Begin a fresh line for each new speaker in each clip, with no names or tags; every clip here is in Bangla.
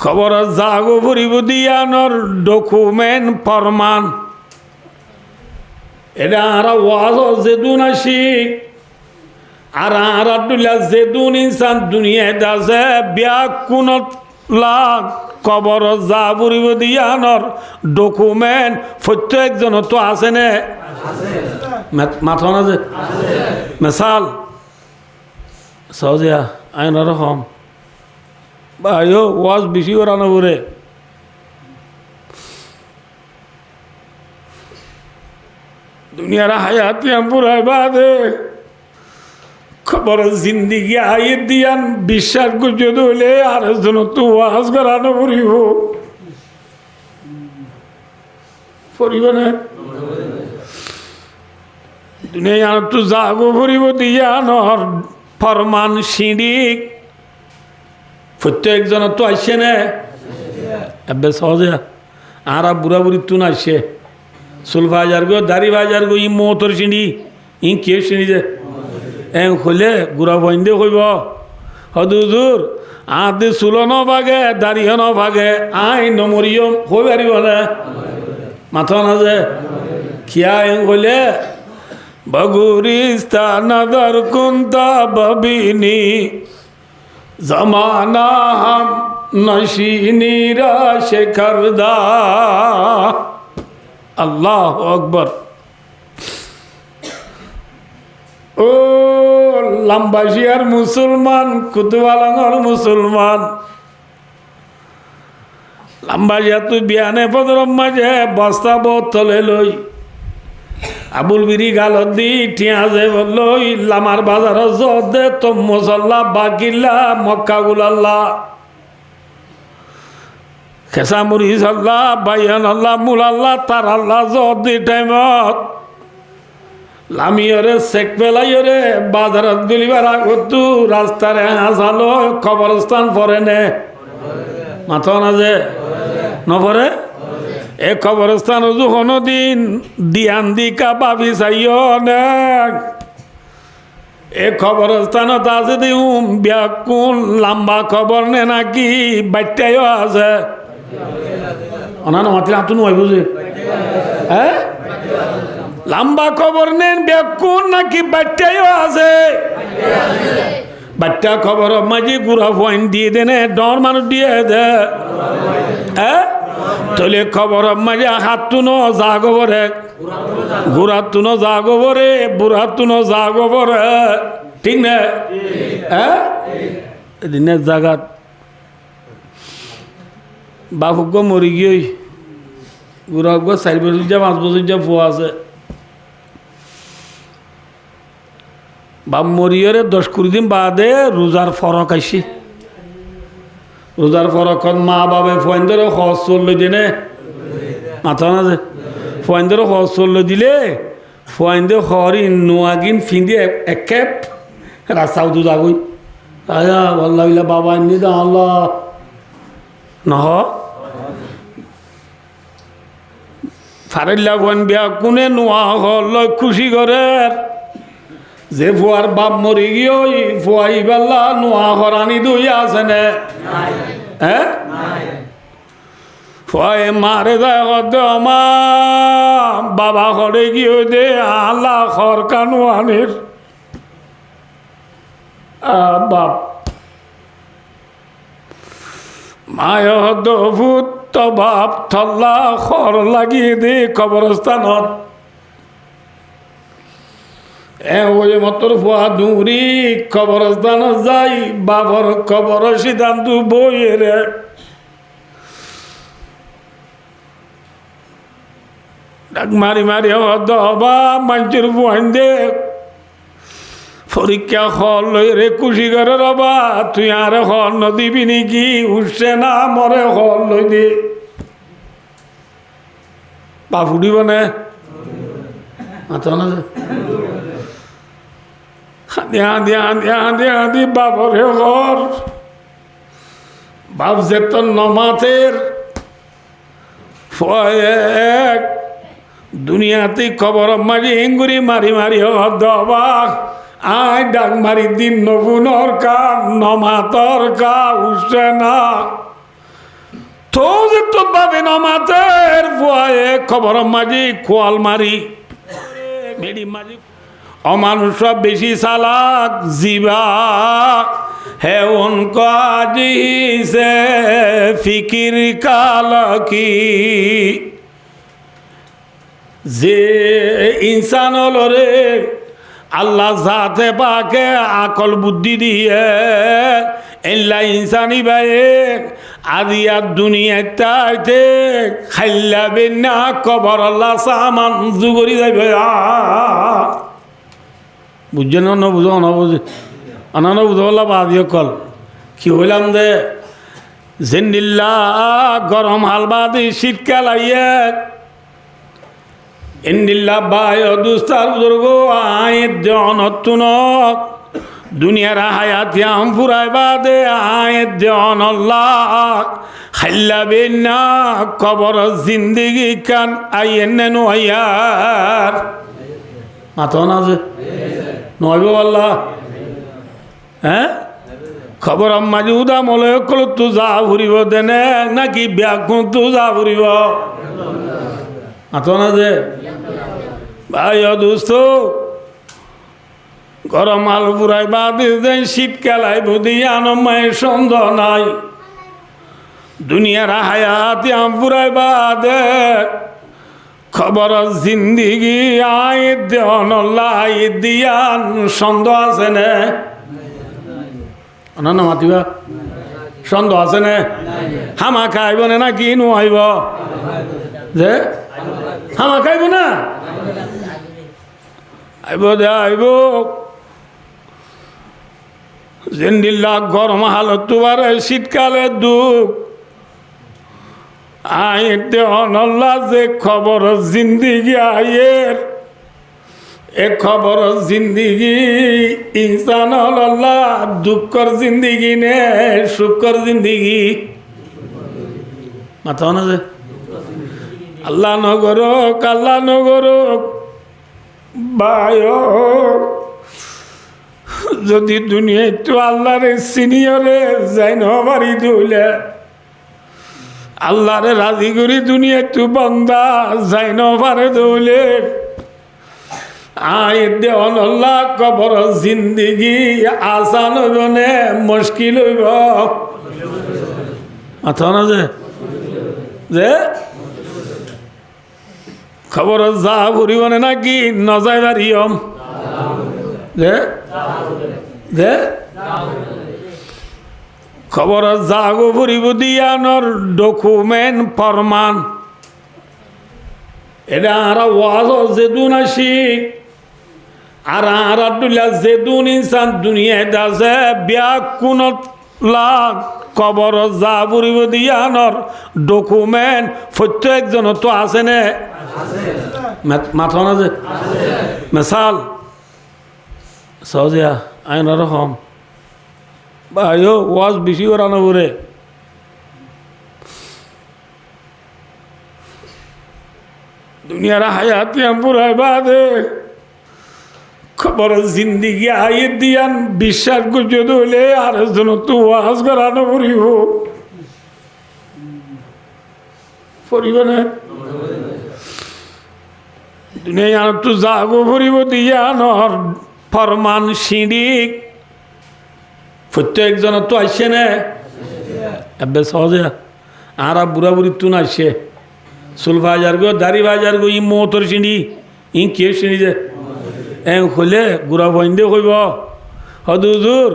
খবর জাগো ফুরিব দিয়ানোর ডকুমেন্ট ফরমান এটা আর ওয়াজ যেদুন আসি আর আব্দুল্লাহ যেদুন ইনসান দুনিয়ায় দাসে ব্যাকুনত লাগ কবর যা ফুরিব দিয়ানোর ডকুমেন্ট প্রত্যেকজন তো আছে নে মাথা না যে মেসাল সহজিয়া আইন রকম ভাইও ওয়াজ বেশি করানো বলে দুনিয়ার হায়াত পুরাই বাদে খবর জিন্দিগি আইয়ে দিয়ান বিশ্বাস করছে হলে আর জন তো ওয়াজ করানো পড়িব পড়িব না দুনিয়া তো যাবো পড়িব দিয়ানর ফরমান সিঁড়ি প্রত্যেকজন তো আসছে না এবে সহজে আর বুড়া বুড়ি তুন আসছে চুল বাজার গো দাড়ি বাজার গো ই মোটর সিঁড়ি ই কে সিঁড়ি যে হলে গুড়া বইন্দে কইব হদুর আদি চুল নভাগে দাড়িও নভাগে আই নমরিও হয়ে পারিব না মাথা না যে খিয়া হলে বগুরিস্তা নদর কুন্তা ববিনী জমানা হাম নশীনীরা শেখরদা আল্লাহ আকবর ও লাম্বাসিয়ার মুসলমান কুতুবালাঙ্গর মুসলমান লাম্বাসিয়া তুই বিয়ানে পদরম মাঝে বস্তা বোতলে লই আবুল বিরি গালত দি টিয়াজে বললো লামার বাজার জদে তো মসল্লা বাকিল্লা মক্কা গুলাল্লাহ খেসা মুরিস আল্লাহ বাইয়ান আল্লাহ মুল আল্লাহ তার আল্লাহ জদি টাইমত লামিয়রে চেক পেলাইরে বাজারত গলিবার আগতো রাস্তারে হাসালো কবরস্থান পরে নে মাথা না যে নপরে এ কবরস্থান কোনো দিন দিয়ান দিকা বাবি চাইও অনেক এ কবরস্থানত আছে দিউম ব্যাকুন লম্বা খবর নে নাকি বাচ্চাইও আছে অনানো মাতিলে হাতুন হয় বুঝে হ্যাঁ লম্বা খবর নেন ব্যাকুন নাকি বাচ্চাইও আছে বাচ্চা খবর মাঝে গুড়া পয়েন্ট দিয়ে দেনে ডর মানুষ দিয়ে দে হ্যাঁ তলে খবর মাঝে হাত তুনো যা গোবরে গুড়া তুনো যা গোবরে বুড়া তুনো যা গোবরে ঠিক না হ্যাঁ দিনের জাগাত বাপুক মরি গিয়ে গুড়া 4 বছর যা 5 বছর যা ফুয়া আছে বাপ মরিয়রে 10-20 দিন বাদে রোজার ফরক আইসি রোজার ফরক মা বাবা ফয়েন্দরে খরচ চললো দিনে মাথা না যে ফয়েন্দরে খরচ চললো দিলে ফয়েন্দে খরি নোয়াগিন ফিন্দি এক ক্যাপ রাস্তাও দু যাগই আয়া আল্লাহ বাবা এমনি দা আল্লাহ নহ ফারিল্লা ফয়েন বিয়া কোনে নোয়া হল খুশি করে যে ফুয়ার বাপ মরি গিয়ে ফুয়াই বেলা নোয়া হরানি দুই আছে নে হ্যাঁ ফুয়াই মারে যায় মা বাবা ঘরে গিয়ে দে আল্লাহ খর কানুয়ানির বাপ মায় ভূত তো বাপ থল্লা খর লাগিয়ে দে কবরস্থানত ওই মতর ফুয়া দূরি কবরস্থান যাই বাবর কবর সিদ্ধান্ত বইয়ের ডাক মারি মারি দবা মানুষের ফুয়াইন দে পরীক্ষা হল লই রে খুশি করে রবা তুই আর হল নদিবি নাকি উঠছে না মরে হল লই দে বা ফুটিব না মাথা না হাঁদি বাপরে ঘর বাপ যেত নমাতের এক দুনিয়াতে খবর মারি এঙ্গুরি মারি মারি দবাক আয় ডাক মারি দিন নবুনর কা নমাতর কা উঠছে না সৌজে তো পাবে না মাতের ফুয়ায়ে খবর মাঝি খোয়াল মারি মেডি মাঝি অমানুষ বেশি চালাক জিবা হে উনকা জিসে ফিকির কালকি যে ইনসান হলো রে আল্লাহ জাতে পাকে আকল বুদ্ধি দিয়ে এল্লা ইনসানি ভাইয়ে আদিয়া দুনিয়াতে খাইলাবে না কবর আল্লাহ সামান জুগরি যাইবে বুঝছেন না বুঝো না বুঝে আনা বুঝো বললা বাদিও কল কি হইলাম দে জিন্দিল্লা গরম হালবাদি শীতকাল আইয়ে ইন্দিল্লা বায় দুস্তার বুজুর্গ আয়ের জনতুনক দুনিয়ার হায়াতিয়াম ফুরাই বাদে আয়ের জনল্লাহ খাইলাবে না কবর জিন্দিগি কান আইয়েন নেনো আয়ার মাথা না যে নইব আল্লাহ হ্যাঁ খবর আম্মাজি উদা মলে কল তু যা ফুরিব দেনে নাকি ব্যাকুন তু যা ফুরিব মাথা না যে ভাই দোস্ত গরম আল পুরাই বাদে দেন শীতকালাই বুধি আনমায় সন্দেহ নাই দুনিয়ার হায়াতি আম পুরাই বাদে খবর জিন্দিগি আয় দেন লাই দিয়ান সন্দেহ আছে নে না না মাতিবা সন্দেহ আছে নে হামা খাইব না কি নুয়াইব যে হামা খাইব না আইব দে আইব জিন্দিল্লা গরম হালত তোমার শীতকালে দুঃখ আইতে অনল্লা যে খবর জিন্দিগি আয়ের এ খবর জিন্দিগি ইনসান অল্লাহ দুঃখর জিন্দিগি নে সুখর জিন্দিগি মাথা না যে আল্লাহ নগরক ভাই যদি দুনিয়া একটু আল্লাহরে সিনিয়রে যাই নবারি ধুলে আল্লাহরে রাজি করি দুনিয়া একটু বন্দা যাই নবারে ধুলে আয় দেওয়ান আল্লাহ কবর জিন্দিগি আসান হইব নে মুশকিল হইব মাথা না যে খবর যা ফুরিব নাকি নজাই বাড়িয়ম যে খবর জাগো ফুরিব দিয়ানোর ডকুমেন্ট ফরমান এটা আর ওয়াজ যেদুন আসি আর আব্দুল্লাহ যেদুন ইনসান দুনিয়ায় আছে ব্যাকুনত লাখ কবর যা ফুরিব দিয়ানোর ডকুমেন্ট প্রত্যেকজন তো আছে নে মাথা না যে মেসাল সহজিয়া আইন রকম ভাইও ওয়াজ বেশি করানো বলে দুনিয়ার হায়াতি পুরাই বাদে খবর জিন্দিগি আইয়ে দিয়ান বিশ্বাস করছে হইলে আর জন তো ওয়াজ করানো পড়িব না দুনিয়া তো যাবো পড়িব দিয়ানর ফরমান সিঁড়ি প্রত্যেকজন তো আসছে না এবে সহজে আর বুড়া বুড়ি তুন আসছে চুল বাজার গো দাড়ি বাজার গো ই মোটর সিঁড়ি ই কে সিঁড়ি যে হলে গুড়া বইন্দে কইব হদুজুর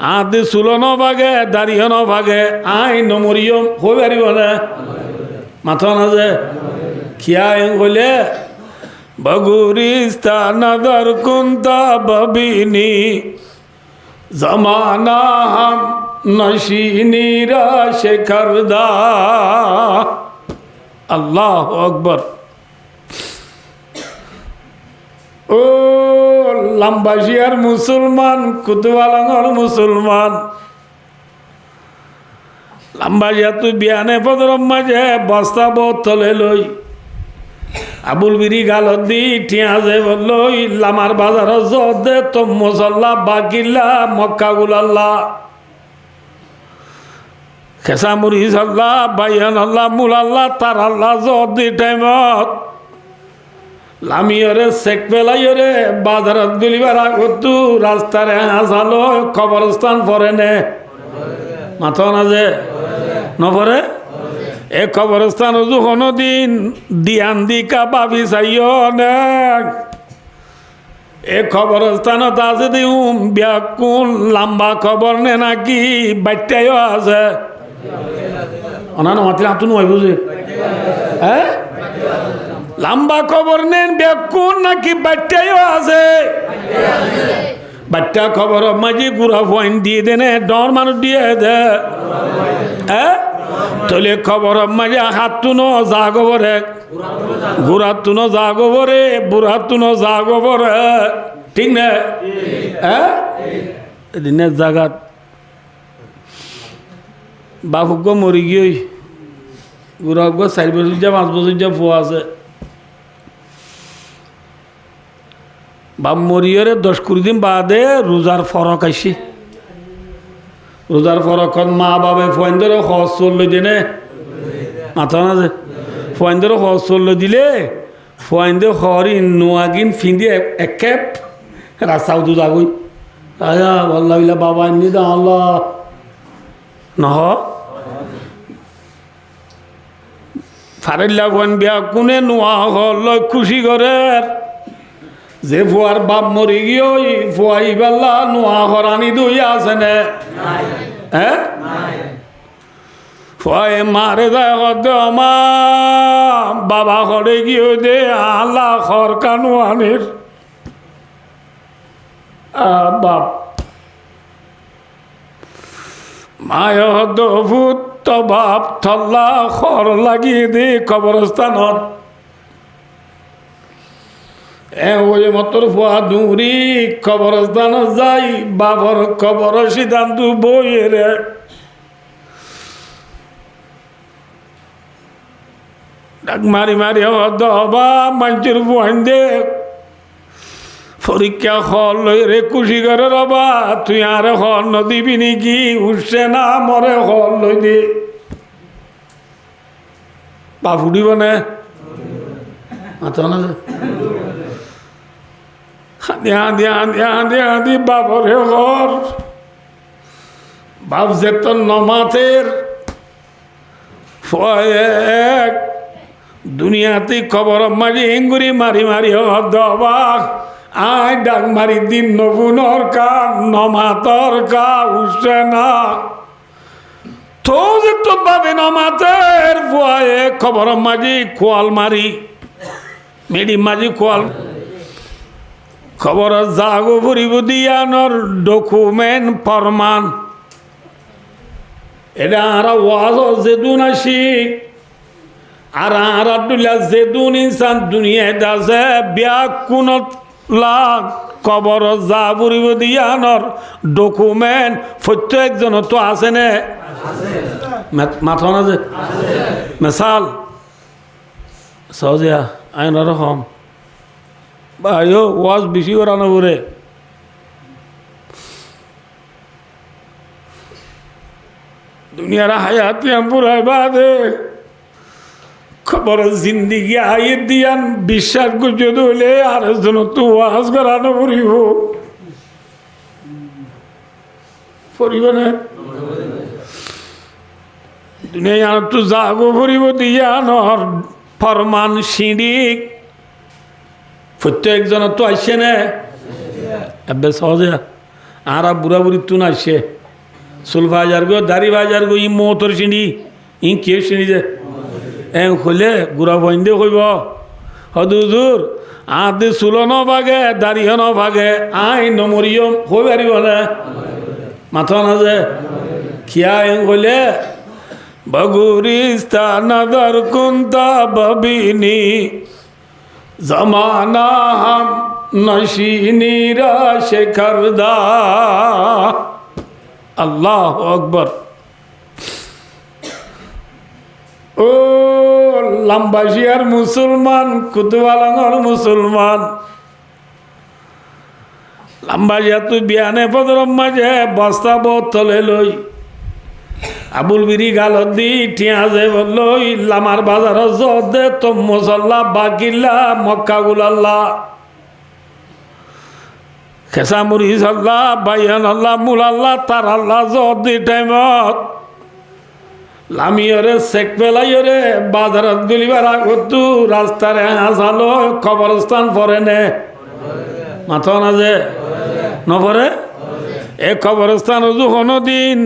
আদে চুল নভাগে দাড়িও নভাগে আই নমরিয়ম হয়ে পারিব না মাথা না যে খিয়া হলে বগুরিস্তা নজর কুন্তা ববিনী জমানা হাম নশীনীরা শেখরদা আল্লাহ আকবর ও লাম্বাসিয়ার মুসলমান কুতুবালাঙ্গর মুসলমান লাম্বাসিয়া তুই বিয়ানে পদরম মাঝে বস্তা বোতলে লই আবুল বিরি গালত দি ঠিয়া যে বলল ইল্লামার বাজার জদে তো মুসল্লা বাকিল্লা মক্কা গুলাল্লা খেসা মরিচ আল্লাহ বাইয়ান আল্লাহ মূল আল্লাহ তার আল্লাহ যদি টাইমত লামিয়রে চেক পেলাইরে বাজারত গলিবার আগতো রাস্তারে আসালো কবরস্থান পরে নে মাথা না যে নপরে এ কবরস্থান কোনো দিন দিয়ান দিকা বাবি চাইও না এ কবরস্থানত আছে দিউম ব্যাকুন লম্বা খবর নে নাকি বাচ্চাইও আছে অনানো মাতিলে আতুন হয় বুঝে হ্যাঁ লম্বা খবর নেন ব্যাকুন নাকি বাচ্চাইও আছে বাচ্চা খবর মাঝে গুড়া ফোন দিয়ে দেনে ডর মানুষ দিয়ে দে হ্যাঁ তলে খবর মাঝে হাত তুনো যা গোবরে গুড়া তুনো যা গোবরে বুড়া তুনো যা গোবরে ঠিক না হ্যাঁ দিনের জাগাত বাপুক মরি গিয়ে গুড়া 4 বছর যা 5 বছর যা ফুয়া আছে বাপ মরিয়রে 10-20 দিন বাদে রোজার ফরক আইসি রোজার ফরকত মা বাবা ফয়েন্দরে খরচ চললো দিনে মাথা না যে ফয়েন্দরে খরচ চললো দিলে ফয়েন্দে খরি নোয়াগিন ফিন্দি এক খেপ রাস্তাও দুধ আগুই আয়া আল্লাহ বাবা এমনি দা আল্লাহ নহ ফারিল্লা ফয়েন বিয়া কোনে নোয়া হল খুশি করে যে ফুয়ার বাপ মরি গিয়ে ফুয়াই বেলা নোয়া হরানি দুই আছে নে হ্যাঁ ফুয়াই মারে যায় মা বাবা ঘরে গিয়ে দে আল্লাহ খর কানুয়ানির বাপ মায় ভূত বাপ থল্লা খর লাগিয়ে দে কবরস্থানত ওই মতর ফুয়া দূরি কবরস্থান যাই বাবর কবর সিদ্ধান্ত বইয়ের ডাক মারি মারি দবা মানুষের ফুয়ান দে পরীক্ষা হল লই রে খুশি করে রবা তুই আর হল নদিবি নাকি উঠছে না মরে হল লই দে বা ফুটিব না মাথা না হাঁদি বাবরে ঘর বাপ যে তোর নমাতের দুনিয়াতে খবর মারি এঙ্গুরি মারি মারি হবাক আয় ডাক মারি দিন নবুনর কা নমাতর কা উঠছে না তো যে তোর বাবে নমাতের ফুয়ায়ে খবর মাঝি খোয়াল মারি মেডি মাঝি খোয়াল খবর জাগো ফুরিব দিয়ানোর ডকুমেন্ট ফরমান এটা আর ওয়াজ যেদুন আসি আর আব্দুল্লাহ যেদুন ইনসান দুনিয়ায় আছে ব্যাকুনত লাগ খবর যা ফুরিব দিয়ানোর ডকুমেন্ট প্রত্যেকজন তো আছে নে মাথা না যে মেসাল সহজিয়া আইন রকম ভাইও ওয়াজ বেশি করানো করে দুনিয়ার হায়াত পুরাই বাদে খবর জিন্দিগি আইয়ে দিয়ান বিশ্বাস করছে হলে আর জন তো ওয়াজ করানো পড়িব পড়িব না দুনিয়া তো যাবো পড়িব দিয়ানর ফরমান সিঁড়ি প্রত্যেকজন তো আসছে না এবে সহজে আর বুড়া বুড়ি তুন আসছে চুল বাজার গো দাড়ি বাজার গো ই মতর সিঁড়ি ই কে সিঁড়ি যে হলে গুড়া বইন্দে কইব হদুর আদি চুল নভাগে দাড়িও নভাগে আই নমরিও হয়ে পারিব না মাথা না যে খিয়া হলে বগুরিস্তা নদর কুন্তা ববিনী জমানা হাম নশীনীরা শেখরদা আল্লাহ আকবর ও লাম্বাসিয়ার মুসলমান কুতুবালাঙ্গর মুসলমান লাম্বাসিয়া তুই বিয়ানে পদরম মাঝে বস্তা বোতলে লই আবুল বিরি গালত দি টিয়াজে বললো ইল্লামার বাজার দে তো মুসল্লা বাকিল্লা মক্কা গুলাল্লাহ খেসা মুরিজ আল্লাহ বাইয়ান আল্লাহ মুল আল্লাহ তার আল্লাহ দি টাইমত লামিয়রে চেক পেলাইরে বাজারত গলিবার আগতো রাস্তারে আসালো কবরস্থান পরে নে মাথা না যে নপরে এ কবরস্থান কোনো দিন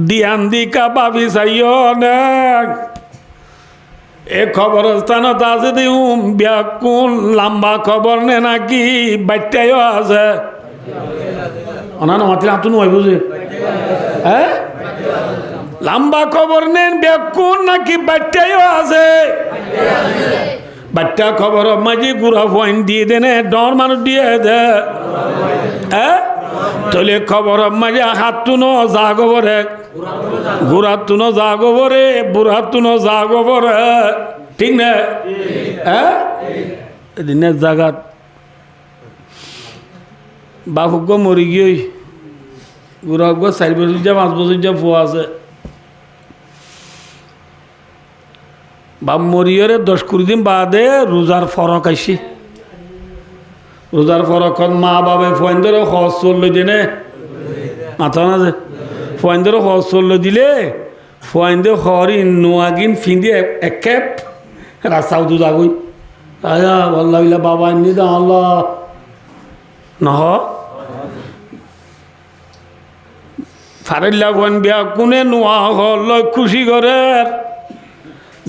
দিয়ান দিকা বাবি চাইও না এ কবরস্থানত আছে দিউম ব্যাকুন লম্বা খবর নে নাকি বাচ্চাইও আছে অনানো মাতিলে আতুন হয় বুঝে হ্যাঁ লম্বা খবর নেন ব্যাকুন নাকি বাচ্চাইও আছে বাচ্চা খবর মাঝে গুড়া ফোন দিয়ে দেনে ডর মানুষ দিয়ে দে হ্যাঁ তলে খবর মাঝে হাত তুনো যা গোবরে গুড়া তুনো যা গোবরে বুড়া তুনো যা গোবরে ঠিক না হ্যাঁ দিনের জাগাত বাপুক মরি গিয়ে গুড়া 4 বছর যা 5 বছর যা ফুয়া আছে বাপ মরিয়রে 10-20 দিন বাদে রোজার ফরক আইসি রোজার ফরক মা বাবা ফয়েন্দরে খরচ চললো দিনে মাথা না যে ফয়েন্দরে খরচ চললো দিলে ফয়েন্দে খরি নোয়াগিন ফিন্দি এক ক্যাপ রাস্তাও দু যাগই আয়া আল্লাহ বিলা বাবা এমনি দা আল্লাহ নহ ফারিল্লা ফয়েন বিয়া কোনে নোয়া হল খুশি করে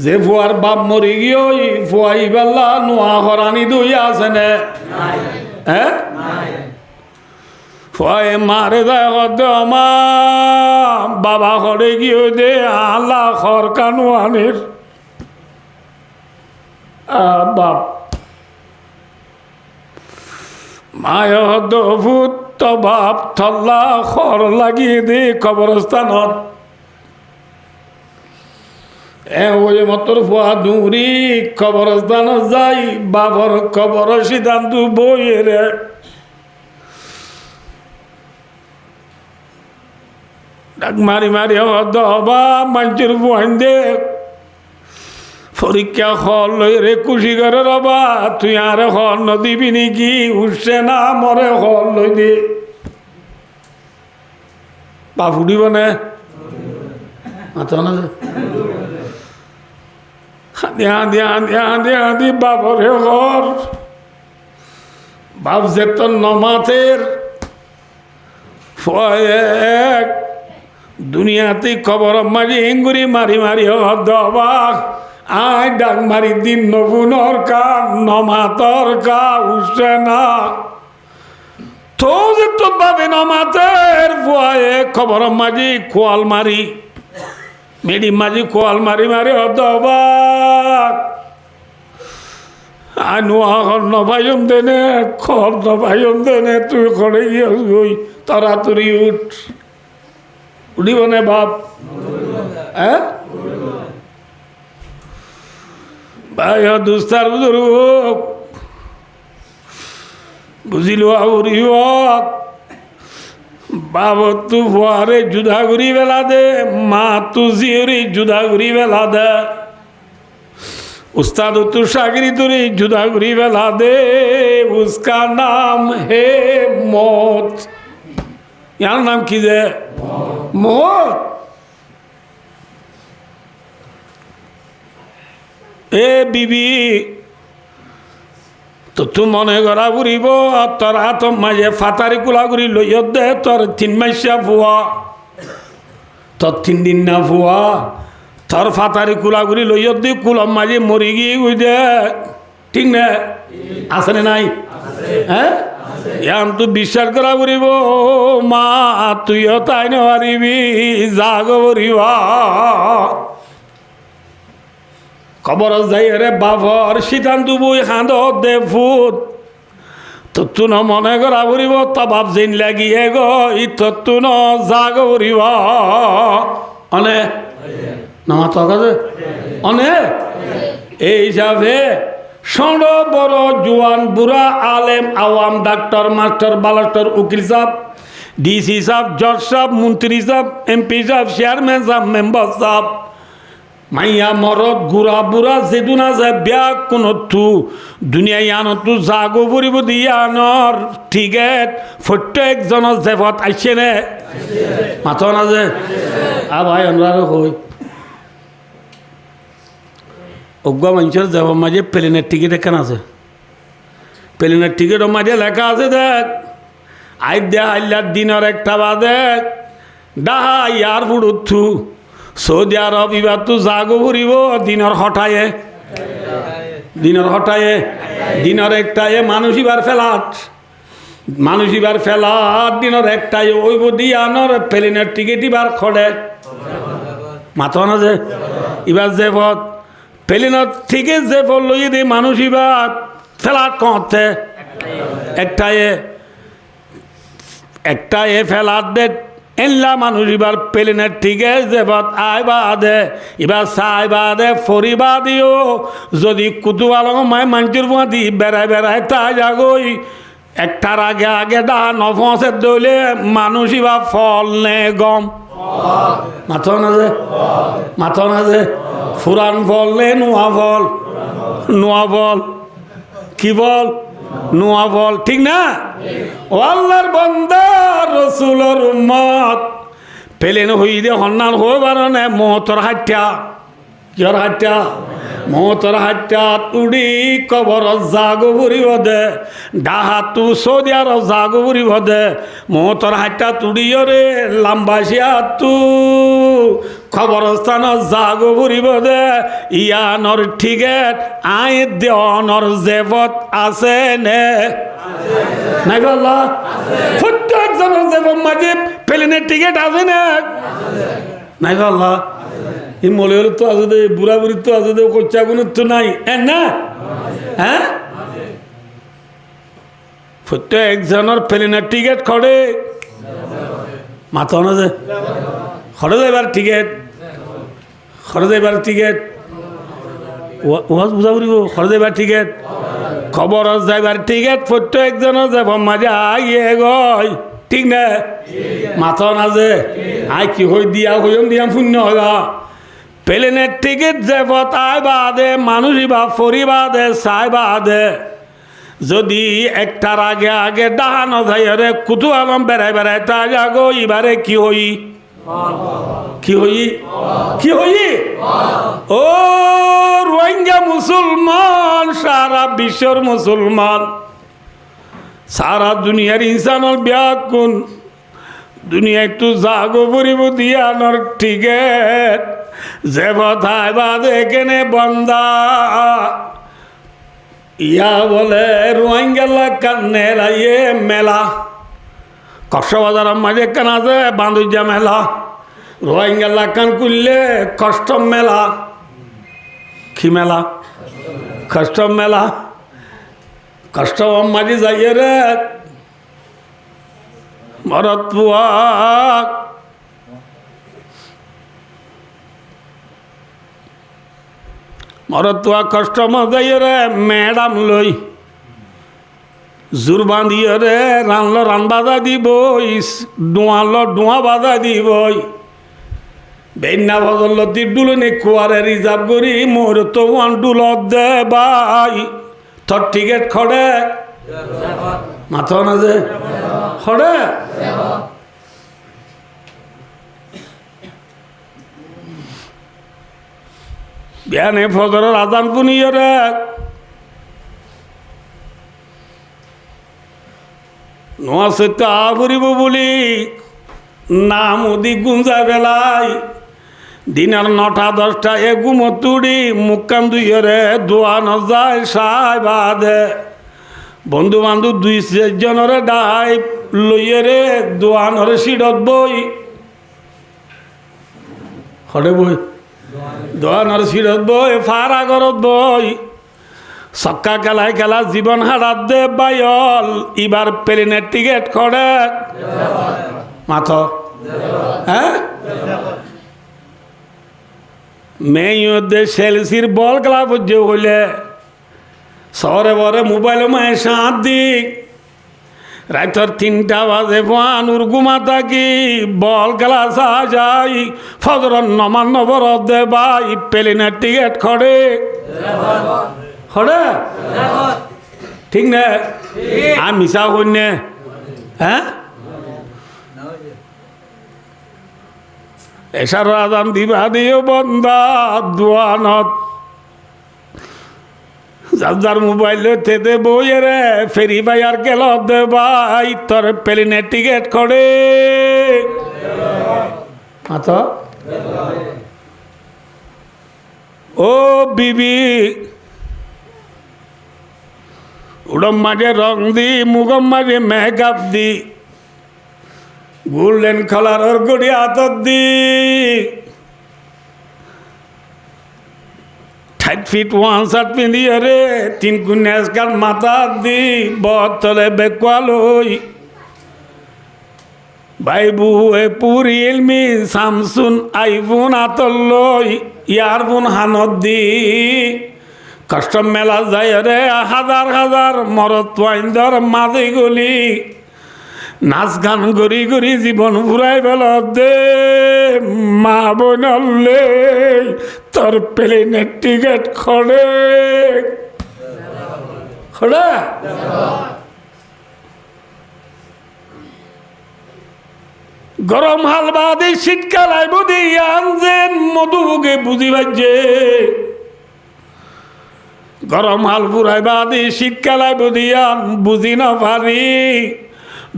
যে ফুয়ার বাপ মরি গিয়ে ফুয়াই বেলা নোয়া হরানি দুই আছে নে হ্যাঁ ফুয়াই মারে যায় মা বাবা ঘরে গিয়ে দে আল্লাহ খর কানুয়ানির বাপ মায় ভূত তো বাপ থল্লা খর লাগিয়ে দে কবরস্থানত ওই মতর ফুয়া দূরি কবরস্থান যাই বাবর কবর সিদ্ধান্ত বইয়ের ডাক মারি মারি দবা মানুষের ফুয়ান দে পরীক্ষা হল লই রে খুশি করে রবা তুই আর হল নদিবি নাকি উঠছে না মরে হল লই দে বা ফুটিব না মাথা না হাঁদি বাবরে ঘর বাপ যেত নমাতের এক দুনিয়াতে খবর মারি এঙ্গুরি মারি মারি হবাক আয় ডাক মারি দিন নবুনর কা নমাতর কা উঠছে না তো যেত বাবে নমাতের খবর মাঝি খোয়াল মারি মেডি মাঝি খোয়াল মারি মারি হবাক নভাইম দেনে খর নভাইম দেনে তুই করে গিয়ে তাড়াতাড়ি উঠিব নে বাপ হ্যাঁ ভাই দুস্তার বুঝিল আউরিব বাব তু ফুয়ারে জুদা ঘুরি বেলা দে মা তু জিয়রি জুদা ঘুরি বেলা দে उस्ताद तू शागिरी तुरी जुदा गुरी वेला दे उसका नाम है मौत यार नाम की दे मौत ए बीबी तो तू मने गरा घुरीब तोर हाथ माजे फातारी कुला घुरी लइय दे तोर 3 मासिया फुआ तोर 3 दिन ना फुआ তোর ফাতারি কুলাগুলি লইয় দি কুলম মাঝে মরি গিয়ে দে ঠিক না আছে না নাই হ্যাঁ এখন তুই বিশ্বাস করা করিব মা তুইও তাই না পারিবি জাগ করিব খবর যাই রে বাবর সিদ্ধান্ত বই খাঁদ দে ফুট তো তু ন মনে করা করিব তা বাপ যেন লাগিয়ে গো ই তো তু ন জাগ করিব অনে নামা তো কাজে অনেক এই হিসাবে ষোড় বড় জোয়ান বুড়া আলেম আওয়াম ডাক্তার মাস্টার বালাস্টার উকিল সাহেব ডিসি সাহেব, জজ সাহেব, মন্ত্রী সাহেব, এমপি সাহেব, চেয়ারম্যান সাহেব, মেম্বার সাহেব, মাইয়া মরদ গুড়া বুড়া যেদুন আছে বিয়া কোনো তু দুনিয়ায় আনতো জাগো ফুরিব দিয়ানর ঠিকেট প্রত্যেকজনের জেফত আইছে নে মাথা না যে ভাই আমরা হই অজ্ঞ মানুষের যাব মাঝে প্লেনের টিকিট এখান আছে, প্লেনের টিকিটের মাঝে লেখা আছে দেখ আই দে আল্লার দিনের একটা বাদে ডাহা ইয়ার ফুড়ুথু সৌদি আরব এবার তো জাগো ফুরিব দিনের হঠায়ে দিনের একটায়ে মানুষ এবার ফেলাট দিনের একটাই ওইব দিয়ানোর প্লেনের টিকিট এবার খড়ে মাথা না যে এবার যে পথ প্লেনের টিকিট যে পথ লইয়ে দিয়ে মানুষ এবার ফেলাট কমতে একটায়ে ফেলাট দে এনলা মানুষ এবার প্লেনের ঠিকে যে আয় বাদে এবার চাই বাদে ফরিবা দিও যদি কুতুয়াল মায় মাঞ্চুর দি বেড়ায় তাই যাগই একটার আগে ডা নফসের দইলে মানুষ এবার ফল নে গম মাথা না যে ফুরান ফল নে নোয়া ফল কি বল নোয়া ফল ঠিক না ও আল্লাহর বান্দা রসুলের উম্মত পেলেন হই দে হন্নান হয়ে বারণে মহতর হাট্টা কিয়র হাট্টা মহতর হাট্টা উড়ি কবর জাগো ফুরিব দে ডাহাতু সৌদিয়ার জাগো ফুরিব দে মহতর হাট্টা তুড়িও রে লাম্বাসিয়া তু খবরস্থান জাগো ফুরিব দে ইয়ানর ঠিকেট আই দেওয়ানর জেবত আছে নে নাই বললা প্রত্যেকজনের জেবত মাঝে প্লেনের টিকিট আছে না নাই বললা এই মলের তো আছে দে বুড়া বুড়ির তো আছে দে কোচ্চাগুনের তো নাই না হ্যাঁ প্রত্যেকজনের প্লেনের টিকিট খড়ে মাথা না যে খড়ে যাইবার টিকিট ওয়াজ বুঝা বুঝিব খড়ে যাইবার টিকিট খবর যাইবার টিকিট প্রত্যেকজনের যাব মাঝে আইয়ে গয় ঠিক না মাথা না যে আই কি হই দিয়াম শূন্য হইবা প্লেনের টিকিট যে আয় বাদে মানুষ বা ফরিবাদে চাই বাদে যদি একটার আগে ডাহানো যায় রে কুতু আলম বেড়ায় তা যাগো এবারে কি হই ও রোহিঙ্গা মুসলমান সারা বিশ্বর মুসলমান সারা দুনিয়ার ইনসানের ব্যাকুন দুনিয়া একটু জাগো পরিব দিয়ানোর টিকেট যে কথায় বাদে এখানে বন্দা ইয়া বলে রোহিঙ্গা কান্নে লাইয়ে মেলা কক্সবাজার মাঝে কান আছে বান্দুজা মেলা রোহিঙ্গা কান করলে কষ্টম মেলা কি মেলা কষ্টম মেলা কষ্টম মাঝে যাইয়ে রে মরতুয়া কষ্ট মজাইয়ে রে ম্যাডাম লই জোর বাঁধিয়ে রে রানলো রান বাধা দিবই ডোয়া বাধা দিবই বেন্না বদল ডুলো নে কুয়ারে রিজার্ভ করি মোর তো ওয়ান ডুলত দে বাই তোর টিকেট খড়ে মাথা না যে খড়ে বিয়ানে ফজরের আজান শুনিয়ে রে নোয়া সত্য আফরিব বলি নাম ওদি গুঞ্জা বেলাই দিনের 9টা 10টা গুম তুড়ি মুখ কান দুইয়ে রে দোয়ান যায় সাই বাদে বন্ধু বান্ধব 2-4 জনের ডাই লইয়ে রে দোয়ানরে সিডত বই হরে বই দোয়ানর সিরত বই ফারা গরত বই সক্কা খেলা জীবন হারাত দে বাইল এবার প্লেনের টিকিট খড়ে মাথা হ্যাঁ মেয়ে সেলসির বল খেলা পর্য হইলে শহরে বরে মোবাইল মায়ে সাত দিক রাইতর 3টা বাজে ফানুর ঘুমা থাকি বল খেলা চা যাই ফজর নমান নবর দে ভাই প্লেনের টিকিট খড়ে খড়ে ঠিক না আমি মিশা কন্যা হ্যাঁ এসার আদান দিবা দিও বন্দা দোয়ানত যার মোবাইল থেতে বইয়ে রে ফেরি ভাই আর গেল দে ভাই তোর প্লেনের টিকিট করে আচ্ছা ও বিবি উড়ম মাঝে রং দি মুগম মাঝে মেকআপ দি গোল্ডেন কালারের গড়ি হাতত দি 5 feet 1 শার্ট পিঁধিয়ে রে 3 কুন্যাসকার মাথা দি বতলে বেকুয়ালই বাইবু এ পুরি ইলমি সামসুন আইফোন আতলই ইয়ারফোন হানত দি কাস্টম মেলা যায় রে হাজার হাজার মরত পয়েন্টর মাঝে গলি নাচ গান করি করি জীবন ঘুরাই বেল দে মা বোনলে তোর প্লেনের টিকিট খড়ে খড়ে গরম হালবা দি শীতকাল আইব দি আনজেন মধুকে বুঝি বাজে গরম হাল ফুরাইবা দি শীতকাল আইব দিয়ান বুঝি না পারি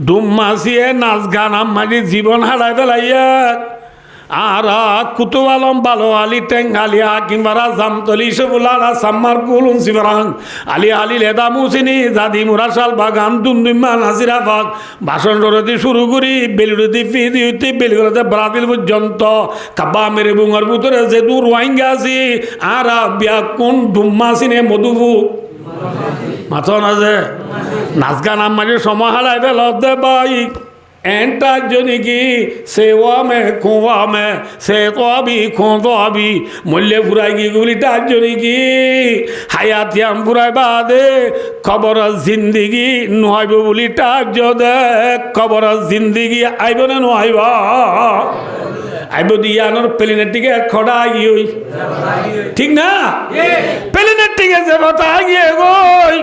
ডুম মাসিয়ে নাচ গান আমাকে জীবন হারাই ফেলাইয়া আর কুতুব আলম বালো আলী টেঙ্গালি কিংবা জামতলি সবুলারা সাম্মার কুলুন শিবরাং আলী আলী লেদা মুসিনি জাদি মুরাশাল বাগান দুমদুম্মা নাসিরা ফাক ভাষণ রতি শুরু করি বেলুড়ি ফিদি হইতে বেলুড়িতে ব্রাজিল পর্যন্ত কাবা মেরে বুঙার ভিতরে যে দূর রোহিঙ্গা আছি আর বিয়া কোন ডুম্মাসিনে মধুবু মাথা না যে নাচ গান আমাকে সময় হারাই ফেল দে ভাই এন্টার জন্য কি সেওয়া মে খোয়া মে সে তো আবি খো তো আবি মূল্যে ফুরাই কি গুলিটার জন্য কি হায়াতিয়াম ফুরাই বাদে খবর জিন্দিগি নহাইব বলি টার যদে খবর জিন্দিগি আইব না নহাইবা আইব দিয়ানোর প্লেনের টিকে খড়া গিয়ে ঠিক না প্লেনের টিকে যে কথা গিয়ে গই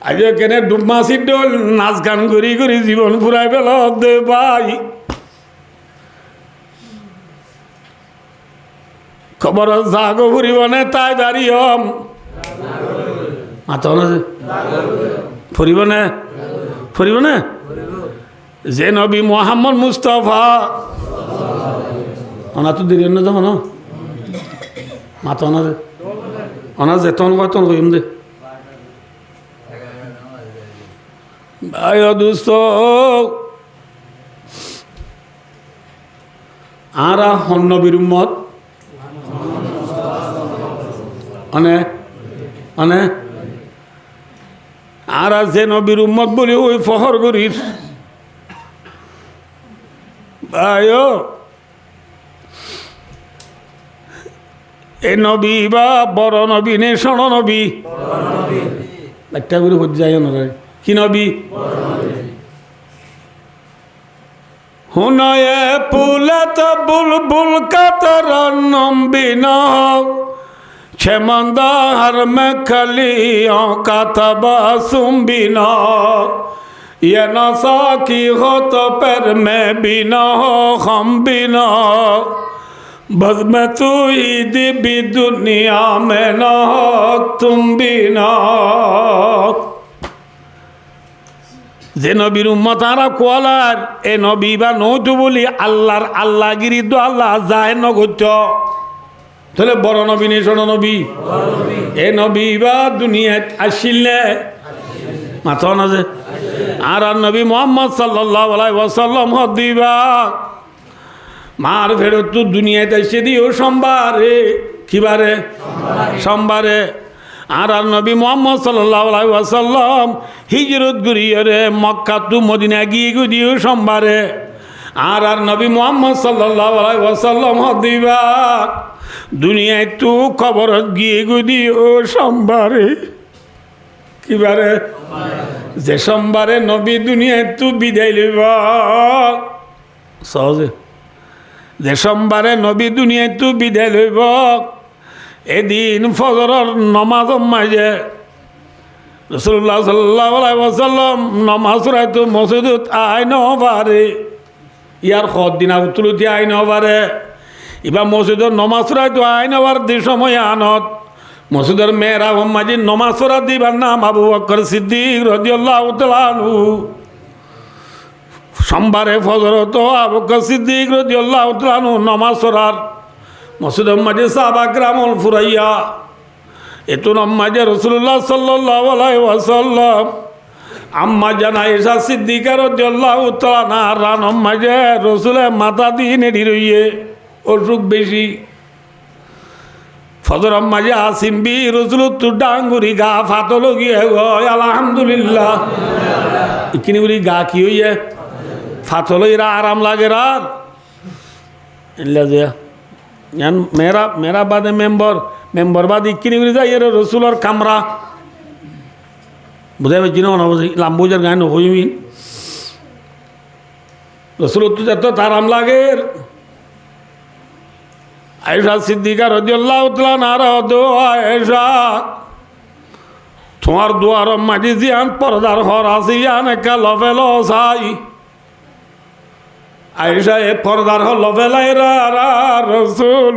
আজ কেনে ডুবমাসির ডোল নাচ গান করি করি জীবন ফুরাই পেল দে ভাই খবর জাগো ফুরিব নে তাই বাড়ি হম মাথা না ফুরিব নে ফুরিব নে যে নবী মোহাম্মদ মুস্তফা অনা তো দেরি না যাবো না মাথা না দে অনা যে তন কয় তন কইম দে ভাই দোস্ত আর নবীর উম্মত অনে অনে আর যে নবীর উম্মত বলি ওই ফহর করিস ভাই এ নবী বা বড় নবী নে সণ নবী একটা করে হতে যায় না কি নবী হুনয়ে পুলত বুলবুল কাতর নম্বিন ছমন্দার মে কলিও কাতবা সুম্বিন ये नशा की हो तो पर मैं बिना हो हम बिना बस मैं तू ही दिबी दुनिया में ना हो तुम बिना যে নবীর উম্মত আরা কোয়ালার এ নবী বা নৌতু বলি আল্লাহর আল্লাহগিরি তো আল্লাহ যায় নগত্য তাহলে বড় নবী নেই শোনো নবী এ নবী বা দুনিয়াত আসিলে মাথা না যে আর নবী মোহাম্মদ সাল্লাল্লাহু আলাইহি ওয়াসাল্লাম হদিবা মার ফেরত তো দুনিয়াতে এসে দিও সোমবারে কিবারে সোমবারে আর নবী মোহাম্মদ সাল্লাল্লাহু আলাইহি ওয়াসাল্লাম হিজরত করিয়ে রে মক্কা টু মদিনা গিয়ে দিও সোমবারে আর নবী মোহাম্মদ সাল্লাল্লাহু আলাইহি ওয়াসাল্লাম হদিবা দুনিয়ায় তো খবর গিয়ে দিও সোমবারে কিবারে যে সোমবারে নবী দুনিয়ায় তু বিদায় লইব সহজে যে সোমবারে নবী দুনিয়ায় তু বিদায় লইব এদিন ফজরের নমাজ মাঝে রাসূলুল্লাহ সাল্লাল্লাহু আলাইহি ওয়াসাল্লাম নমাজ রাইতো মসজিদত আইন পারে ইয়ার দিন তুলতি আইন পারে এবার মসজিদের নমাজ রাইতো আইন হওয়ার দি সময় আনত মসজিদের মেয়েরা মাঝে নমাজ পড়া দিবার নাম আবু বকর সিদ্দিক রাদিয়াল্লাহু তাআলা আনহু সোমবারে ফজর তো আবু বকর সিদ্দিক রাদিয়াল্লাহু তাআলা আনহু নমাজ পড়ার মসজিদের মাঝে সাহাবা কিরামল ফুরাইয়া এতো মাঝে রাসূলুল্লাহ সাল্লাল্লাহু আলাইহি ওয়াসাল্লাম আম্মা জান আয়েশা সিদ্দিকা রাদিয়াল্লাহু তাআলা আনহা মাঝে রাসূলের মাথা দিয়ে নেড়ি রইয়ে অসুখ বেশি ফজর মাঝে আসিম বি রসুল তু ডাঙ্গুরি গা ফাতল গিয়ে আলহামদুলিল্লাহ ইকিনি বলি গা কি হইয়ে ফাতল এরা আরাম লাগে রার মেরা মেরা বাদে মেম্বর বাদ ইকিনি বলি যাই এর রসুলর কামরা বুঝাই পাচ্ছি না বুঝি লাম্বুজার গান হইমিন রসুল তু যত আরাম লাগে আয়েশা সিদ্দিকা রাদিয়াল্লাহু তাআলা আনহা আয়েশা তোমার দুয়ার মাঝে জিয়ান পর্দার ঘর আছে ইয়ান একা লভেল সাই আয়েশা এ পর্দার ঘর লভেলাই রাসূল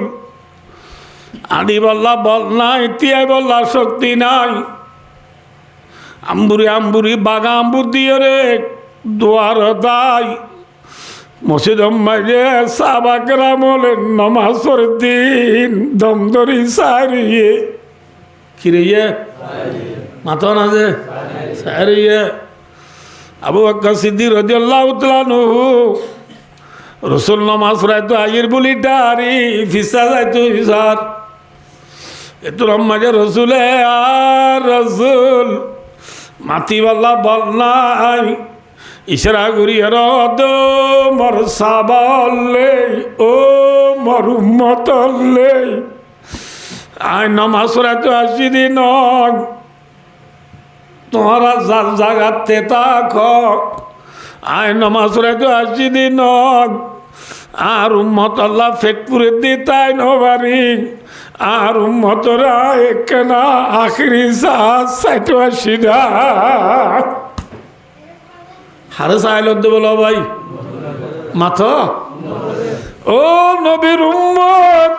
আদি বল্লা বল নাই তিয়াই বল্লা শক্তি নাই আম্বুরি বাগা আম্বুর দিয়ে রে দুয়ার দাই মসজিদ মাঝে সাহাবা কেরাম নমাজ দিন দমদরি সারিয়ে কিরিয়ে মাথা না যে সারিয়ে আবু বকর সিদ্দিক রাদিয়াল্লাহু তাআলা আনহু রাসূল নমাজ পড়াইতো আইয়ের বলি ডারি ফিসা যাইতো ইসার এতো মাঝে রাসূলে আর রাসূল মাতিবাল্লা বল নাই ইশারা করি রদ মর সাবালে ও মর উম্মতলে আই নমাজ পড়াইতো আসি দিন তোমরা যার জাগাতে থাক আই নমাজ পড়াইতো আসি দিন আর উম্মত আল্লাহ ফেকপুরে দিতাই নবারি আর উম্মতরা একনা আখিরি সাইতো আসি না হারে সাইল বলো ভাই মাথা ও নবীর উম্মত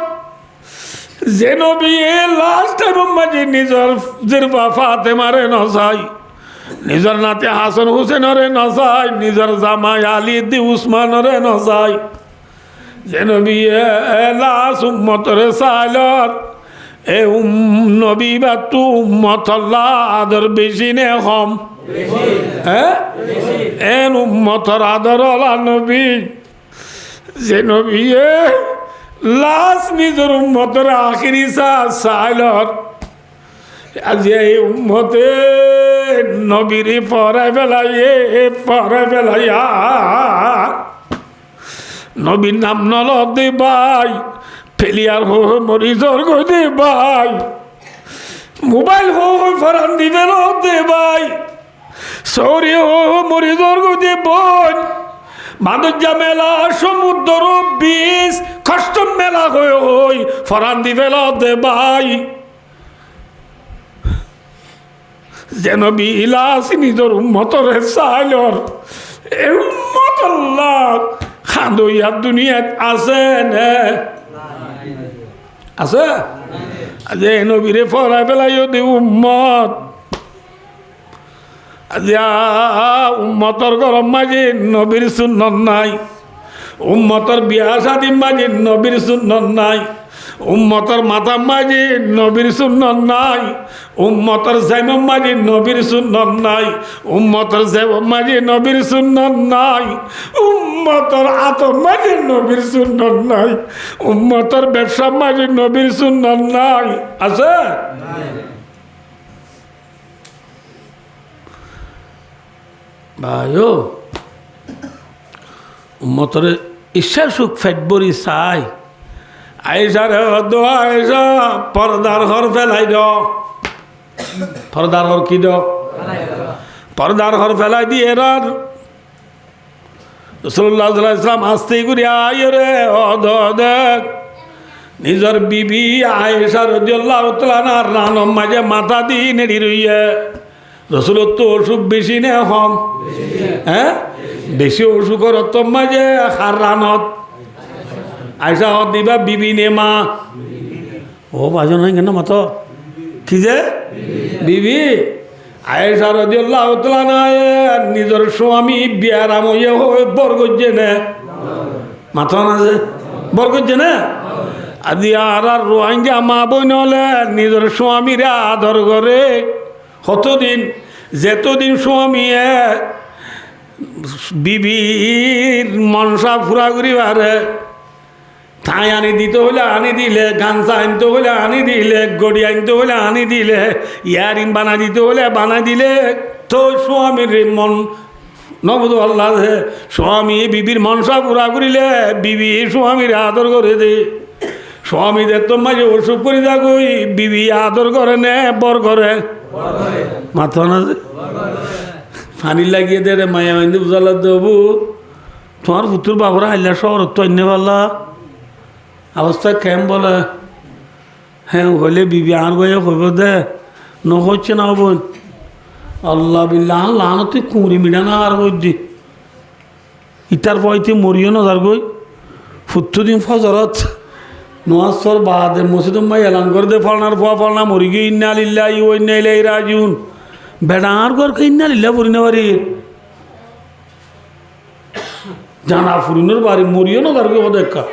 যে নবী এ লাস্ট টাইম মাঝে নিজের জিরবা ফাতেমারে নসাই নিজের নাতে হাসান হুসেনরে নসাই নিজের জামাই আলী দি উসমানরে নসাই যে নবী এ লাস্ট উম্মতরে সাইলত এ নবী বা তু উম্মত আল্লাহ আদর বেশি নে কম হ্যাঁ এন উম্মতর আদর আলা নবী যে নবী লাস্ট নিজের উম্মতর আখিরি সাইলত আজ এই উম্মতে নবীরে পড়াই বেলাইয়া নবীর নাম নল দে ভাই ফেলিয়ার হো মরিজর গো দে ভাই মোবাইল হো ফরান দিবে দে ভাই সৌরি হো মরিজর গো দে বোন মাদুজা মেলা সমুদ্র বিষ কষ্টম মেলা হই ফরান দিবে দে ভাই যেন বিলাস নিজের উম্মতরে সাইলর এ উম্মত আল্লাহ খান্দইয়া দুনিয়াত আছে নে আছে আজ নবীরে ফরাই পেলাইও দি উম্মত আজ উম্মতর গরম মাঝে নবীর সুন্নত নাই উম্মতর বিয়া শাদী মাঝে নবীর সুন্নত নাই উম্মতর মাথা মাঝে নবীর সুন্নত নাই উম্মতর জাইম মাঝে নবীর সুন্নত নাই উম্মতর জাইম মাঝে নবীর সুন্নত নাই উম্মতর আতম মাঝে নবীর সুন্নত নাই উম্মতর ব্যবসা মাঝে নবীর সুন্নত নাই আছে ভাইও উম্মতর ইচ্ছা সুখ ফেটবরি চাই আয়েশা রে দো আয়েশা পর্দার ঘর ফেলাই দ পর্দার ঘর কি দাও পর্দার ঘর ফেলাই দিয়ে এরার রাসূলুল্লাহ সাল্লাল্লাহু আলাইহি ওয়াসাল্লাম আস্তে করে আয় রে দেখ নিজের বিবি আয়েশা রাদিয়াল্লাহু তাআলা আনহার রানের মাঝে মাথা দিয়ে নেড়ি রইয়ে রসুলের তো অসুখ বেশি নে হম হ্যাঁ বেশি অসুখের তোর মাঝে হার রানত আয়সা হত দিবা বিবি নে মা ও বাজন হয় কেন মাতো কি যে বিবি আয়েশা রাদিয়াল্লাহু তাআলা আনহা নিজের স্বামী বিয়ারাম হয়ে বরগজ্জে নে মাথা না যে বরগজ্জে না আদি আর রোহিঙ্গা মা বোন হলে নিজের স্বামীরা আদর করে কতদিন যেতদিন স্বামী বিবির মনসা ফুরা করি বারে ঠাই আনি দিতে হলে আনি দিলে গামছা আনতে হলে আনি দিলে গড়ি আনতে হলে আনি দিলে ইয়ারিং বানা দিতে হলে বানা দিলে তো স্বামীর মন নবদ আল্লাহ স্বামী বিবির মনসা পুরা করিলে বিবি স্বামীর আদর করে দে স্বামীদের তো মাঝে অসুখ করে যাগুই বিবি আদর করে নে বর করে মাথা না পানি লাগিয়ে দে রে মায়া মাইন্দি বুঝালা দেবু তোমার পুতুর বাবরা আইলা শহর তো অন্য পাল্লা অবস্থা কেম বলে হ্যাঁ হলে বিবি আর গয়ে হইব দে নহচ্ছে না বোন আল্লাহ বিল্লাহ লানো তুই কুঁড়ি মিডা না আর গই দি ইটার পয়তে মরিও না যার গই ফুত্তু দিন ফজরত নোয়াজর বাদে মসজিদ মাই এলান করে দে ফলনার ফুয়া ফলনা মরি গিয়ে ইন্না লিল্লাহি ওয়া ইন্না ইলাইহি রাজিউন বেড়া আর গরকে ইন্না লিল্লাহ পড়ি না বাড়ি জানা ফুরিনোর বাড়ি মরিও না যার গই ও দেখা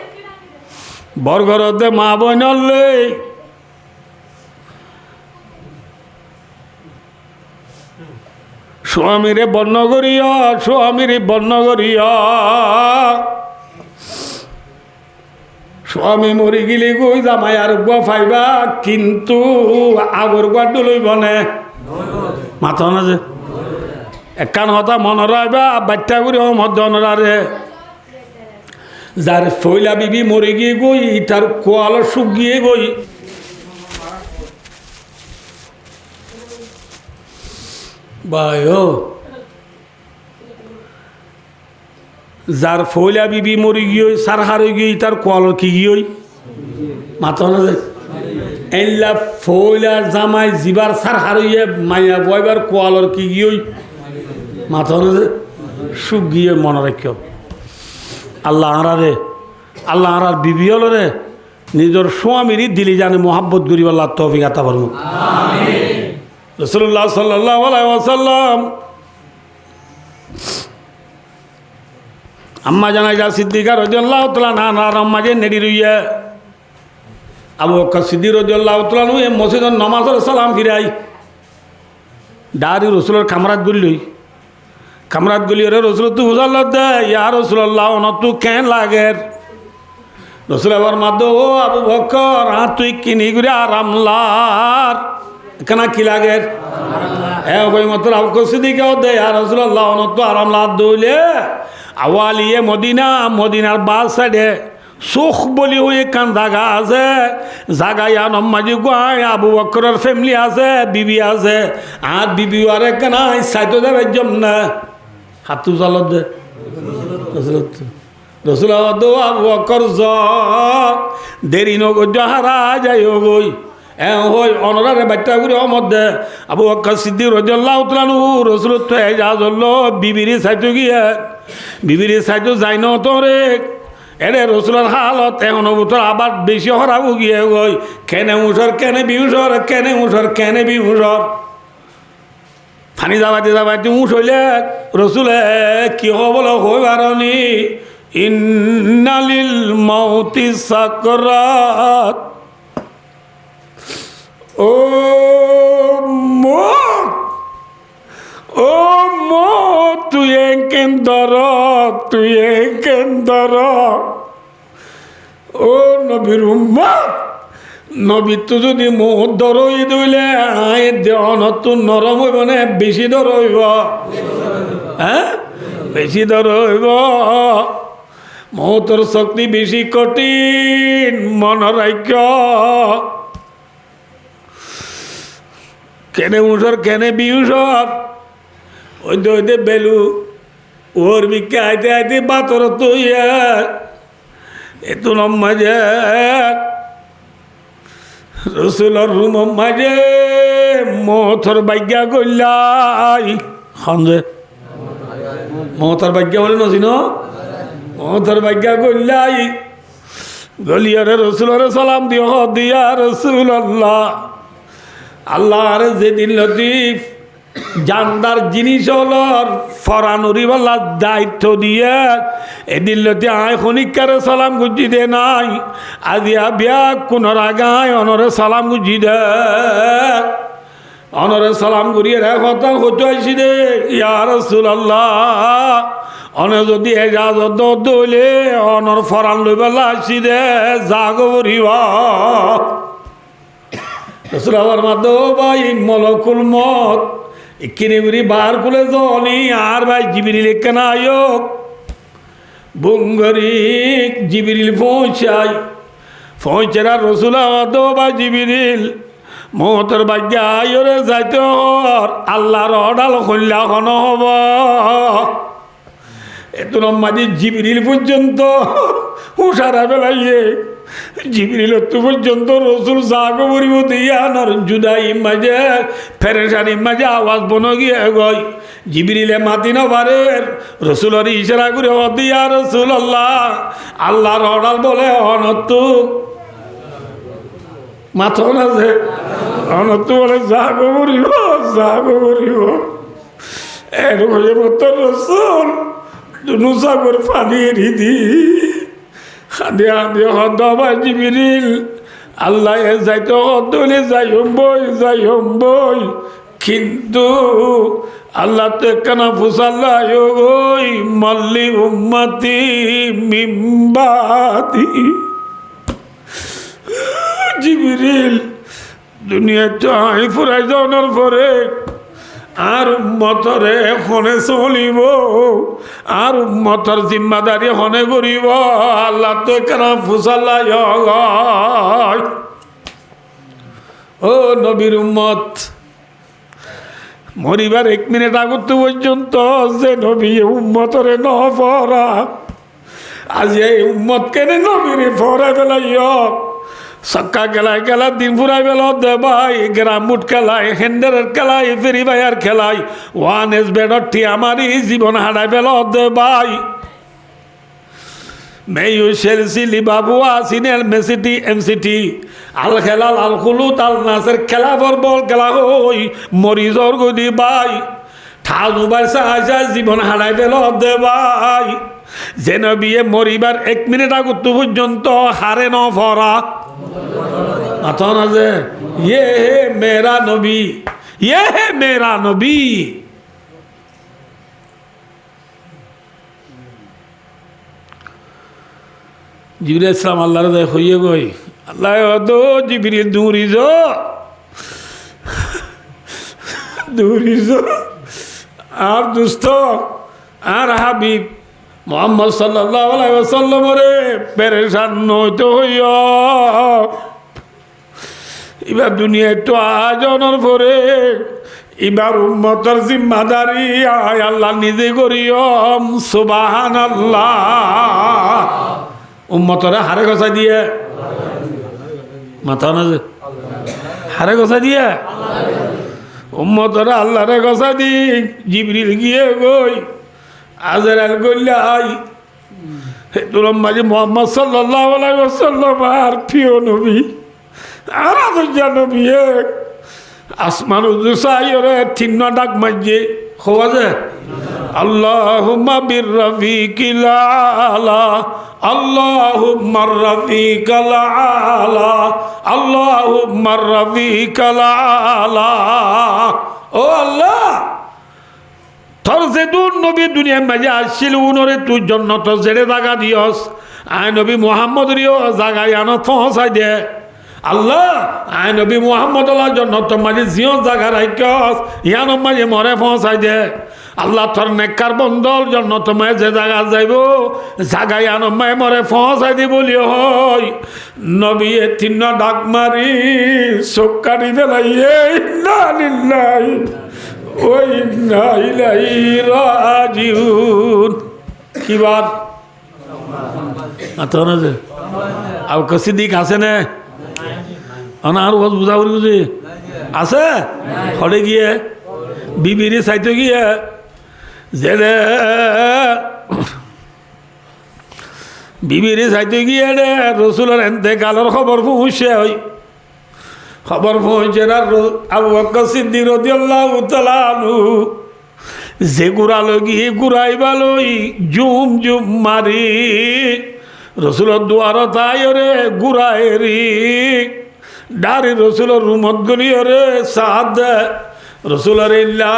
বরঘর দে মা বোন হলে স্বামীরে বর্ণ করিয়া স্বামীরে বর্ণ করিয়া স্বামী মরি গেলে গই জামাই আর গুয়া ফাইবা কিন্তু আগর গুয়া ডুলইব নে মাথা না যে একান হতা মনে রাখবা বাচ্চা করে মধ্যে অনরারে যার ফইলা বিবি মরে গিয়ে গই তার কোয়াল শুকিয়ে গই বায়ো যার ফইলা বিবি মরি গিয়ে সার হার গিয়ে তার কোয়াল কি গিয়ে মাথা না যে এলা ফইলার জামাই জিবার সার হারিয়ে মাইয়া বয়বার কোয়ালর কি গিয়ে মাথা না যে সুখ গিয়ে মনে রাখিও আল্লাহ আঁড়ারে আল্লাহ আঁড়ার বিবি হল রে নিজের স্বামীরই দিলি জানে মোহাব্বত গরিব আল্লাহ তৌফিক আতা পারবো রাসূলুল্লাহ সাল্লাল্লাহু আলাইহি ওয়াসাল্লাম আম্মা জানাজা সিদ্দিকা রাদিয়াল্লাহু তাআলা আনহার আম্মা যে নেড়ি রইয়া আবু বকর সিদ্দিক রাদিয়াল্লাহু তাআলা নু এই মসজিদের নামাজের সালাম ফিরাই দাঁড়ি রসুলের কামরাত গুলি কামরাত গুলি রে রসুল তু বুঝাল্লাহ দে ইয়া রাসূলুল্লাহ অনতু কেন লাগের রসুল আবার মাদ ও আবু বকর তুই কিনি করে আরামলার কেনা কি লাগের হ্যাঁ ওই মতো আবু বকর সিদ্দিকও দে ইয়া রাসূলুল্লাহ অনতু আরামলার দইলে আওয়ালিয়ে মদিনা মদিনার বাল সাইডে সুখ বলি হয়ে কান জাগা আছে জাগাইয়া নম্মাজি গায় আবু বকরের ফ্যামিলি আছে বিবি আছে আর বিবি আর কেনা সাইতো যাবে জমনা হাতু জালত দে রসুল আবু বকর দেরি নগর হারা যাই গই হই অনরারে বাচ্চা করে মধ্যে আবু বকর সিদ্দিক রাদিয়াল্লাহু তাআলা আনহু রসুল তো এজাজ হলো বিবিরি সাইতো গিয়ে বিবিরি সাইতো যাই ন তোরে এরে রসুলের হালত এখন উঠর আবার বেশি হরাবো গিয়ে গই কেনে উঠর কেনে বিহুসর কেনে উঠর কেনে বিহুসর ফানি যাবাতে যাবাতে উঠ হইলে রসুলে কি হবল হইবারনি ইন্নালিল মাউতি সাকরাত ও মত ও মত তুই কেন ধর তুই কেন ধর ও নবীর উম্মত নবী তো যদি মোহ ধরই দিলে আয় দেহন তো নরম হইব না বেশি ধর হইব হ্যাঁ বেশি ধর হইব মহতর শক্তি বেশি কঠিন মন রাখ্য কেনে মুসর কেনে বিউসর ওই দইতে বেলু ওর বিকে আইতে আইতে বাতর তৈয়া এত মাঝে রসুলর রুম মাঝে মথর বাগ্যা করলাই খঞ্জে মহতার বাগ্যা বলে নছিল মহতার বাগ্যা করলাই গলিয়ারে রসুলরে সালাম দিয়া রসুল আল্লাহ আল্লাহ আরে যেদিন লতিফ জানদার জিনিস হলর ফরানুরিওয়ালার দায়িত্ব দিয়ে এদিন লতি আয় খনিকারে সালাম গুজি দে নাই আজিয়া বিয়া কোনর আগায় অনরে সালাম গুজি দে অনরে সালাম করিয়ে রে কথা হতে আইসি দে ইয়া রাসূলুল্লাহ অনে যদি এজাজত দলে অনর ফরান লইবেলা আসি দে জাগো বরিবা রসুল আমার মাদো ভাই মলকুল মত ইকিনিবরি বার কুলে জনি আর ভাই জিবরিল কেনা আয়োক বুঙ্গরি জিবরিল পৌঁছারা রসুল মাদো ভাই জিবরিল মহতর ভাগ্য আয়রে যাইতে আল্লাহর অডাল কল্যা খন হব এত মাঝে জিবরিল পর্যন্ত হুশারা বেলাইয়ে জিবরিল পর্যন্ত রসুল জাগো বরিব দিয়ানোর জুদাই মাঝে ফেরেশানি মাঝে আওয়াজ বন গিয়ে গই জিবরিলে মাতি নবারের রসুলের ইশারা করে দিয়া রসুল আল্লাহর অডাল বলে অনত্তু মাথন আছে অনত্তু বলে জাগো বরিব এরকম মতন রসুল দুনু সাগর পানি রিদি খাদে আদে হদবা জিবরিল আল্লাহ যাইতো হদলে যাইম বই কিন্তু আল্লাহ তো কানা ফুসাল্লাহ ওই মল্লি উম্মতি মিম্বাতি জিবরিল দুনিয়া চাই ফুরাই যাওয়ার পরে আর উম্মতরে হনে চলিব আর উম্মতর জিম্মাদারি হনে করিব আল্লাহ তো কেন ফুসাল্লাই ও নবীর উম্মত মরিবার 1 মিনিট আগত পর্যন্ত যে নবী উম্মতরে নফরা আজ এই উম্মত কেন নবীরে ফরা ফেলাইয় সক্কা খেলায় দিন ফুরাই বেল দে ভাই গ্রামুট খেলায় হেন্ডারের খেলায় ফেরি ভাইয়ার খেলায় ওয়ান এস বেডটি আমারই জীবন হারাই বেল দে ভাই মেয়ু শেলসি লিবাবু আসিনেল মেসিটি এমসিটি আল খেলাল আল খুলুত আল নাসের খেলা বল খেলা হই মরিজর গদি ভাই ঠাজু ভাই সাহায্য জীবন হারাই বেল দে ভাই যেন বিয়ে মরিবার 1 মিনিট আগত পর্যন্ত হারে ন ফরা মাথন আছে ইয়ে হে মেরা নবী জিবরিল ইসলাম আল্লাহর দায় হইয়ে গই আল্লাহ তো জিবরিল দূরিজ আর দুস্থ আর হাবিব মোহাম্মদ সাল্লাল্লাহু আলাইহি ওয়াসাল্লাম রে পেরেশান নইতে হইয়া এবার দুনিয়া একটু আয়োজনের পরে এবার উম্মতের জিম্মাদারি আয় আল্লাহ নিজে করিয়ম সুবহানাল্লাহ উম্মতরে হারে গছাই দিয়ে মাথা না হারে গছাই দিয়ে উম্মতরে আল্লাহরে গছাই দি জিবরিল গিয়ে গই আজরাইল গল্লাই তোর মাঝে মোহাম্মদ সাল্লাল্লাহু আলাইহি ওয়াসাল্লাম আর প্রিয় নবী আর আদর্শ নবী আসমান উজুসাইরে তিন ডাক মাঝে হওয়া যায় আল্লাহুম্মা বিররাফিকিল আলা আল্লাহুম্মা রাফিকাল আলা আল্লাহুম্মা রাফিকাল আলা ও আল্লাহ তোর যে দূর নবী দুনিয়ার মাঝে আসছিল উনরে তুই জন্য তো জেরে জাগা দিয়স আয় নবী মোহাম্মদ রিও জাগায় আনো পৌঁছাই দে আল্লাহ আই নবী মুহাম্মদ জন্য তোমার জিও জায়গা রাইকস ইয়ান মাঝে মরে পৌঁছাই দে আল্লাহ তোর নেককার বন্ধল জন্য তোমায় যে জায়গা যাইব জায়গায় আনমায় মরে পৌঁছাই দি বলি হয় নবী এ তিন ডাক মারি চোখ কাটি ফেলাইয়ে ইন্না লিল্লাহি ওয়া ইন্না ইলাইহি রাজিউন কি বার আতো না যে আবু বকর সিদ্দিক আছে না আর বুঝা বুঝি আছে হলে গিয়ে বিবির চাইতে গিয়ে যে বিবির চাইতে গিয়ে রে রসুলের এতেকালের খবর পৌঁছে ওই খবর পৌঁছে না আবু বকর সিদ্দিক রাদিয়াল্লাহু তাআলা আনহু যে গুড়ালো গিয়ে গুড়াইবা লই জুম জুম মারি রসুলের দুয়ার তাই রে গুড়াইরি ডারি রসুলের রুমত গলিয়ে রে সাদ রসুলের ইল্লা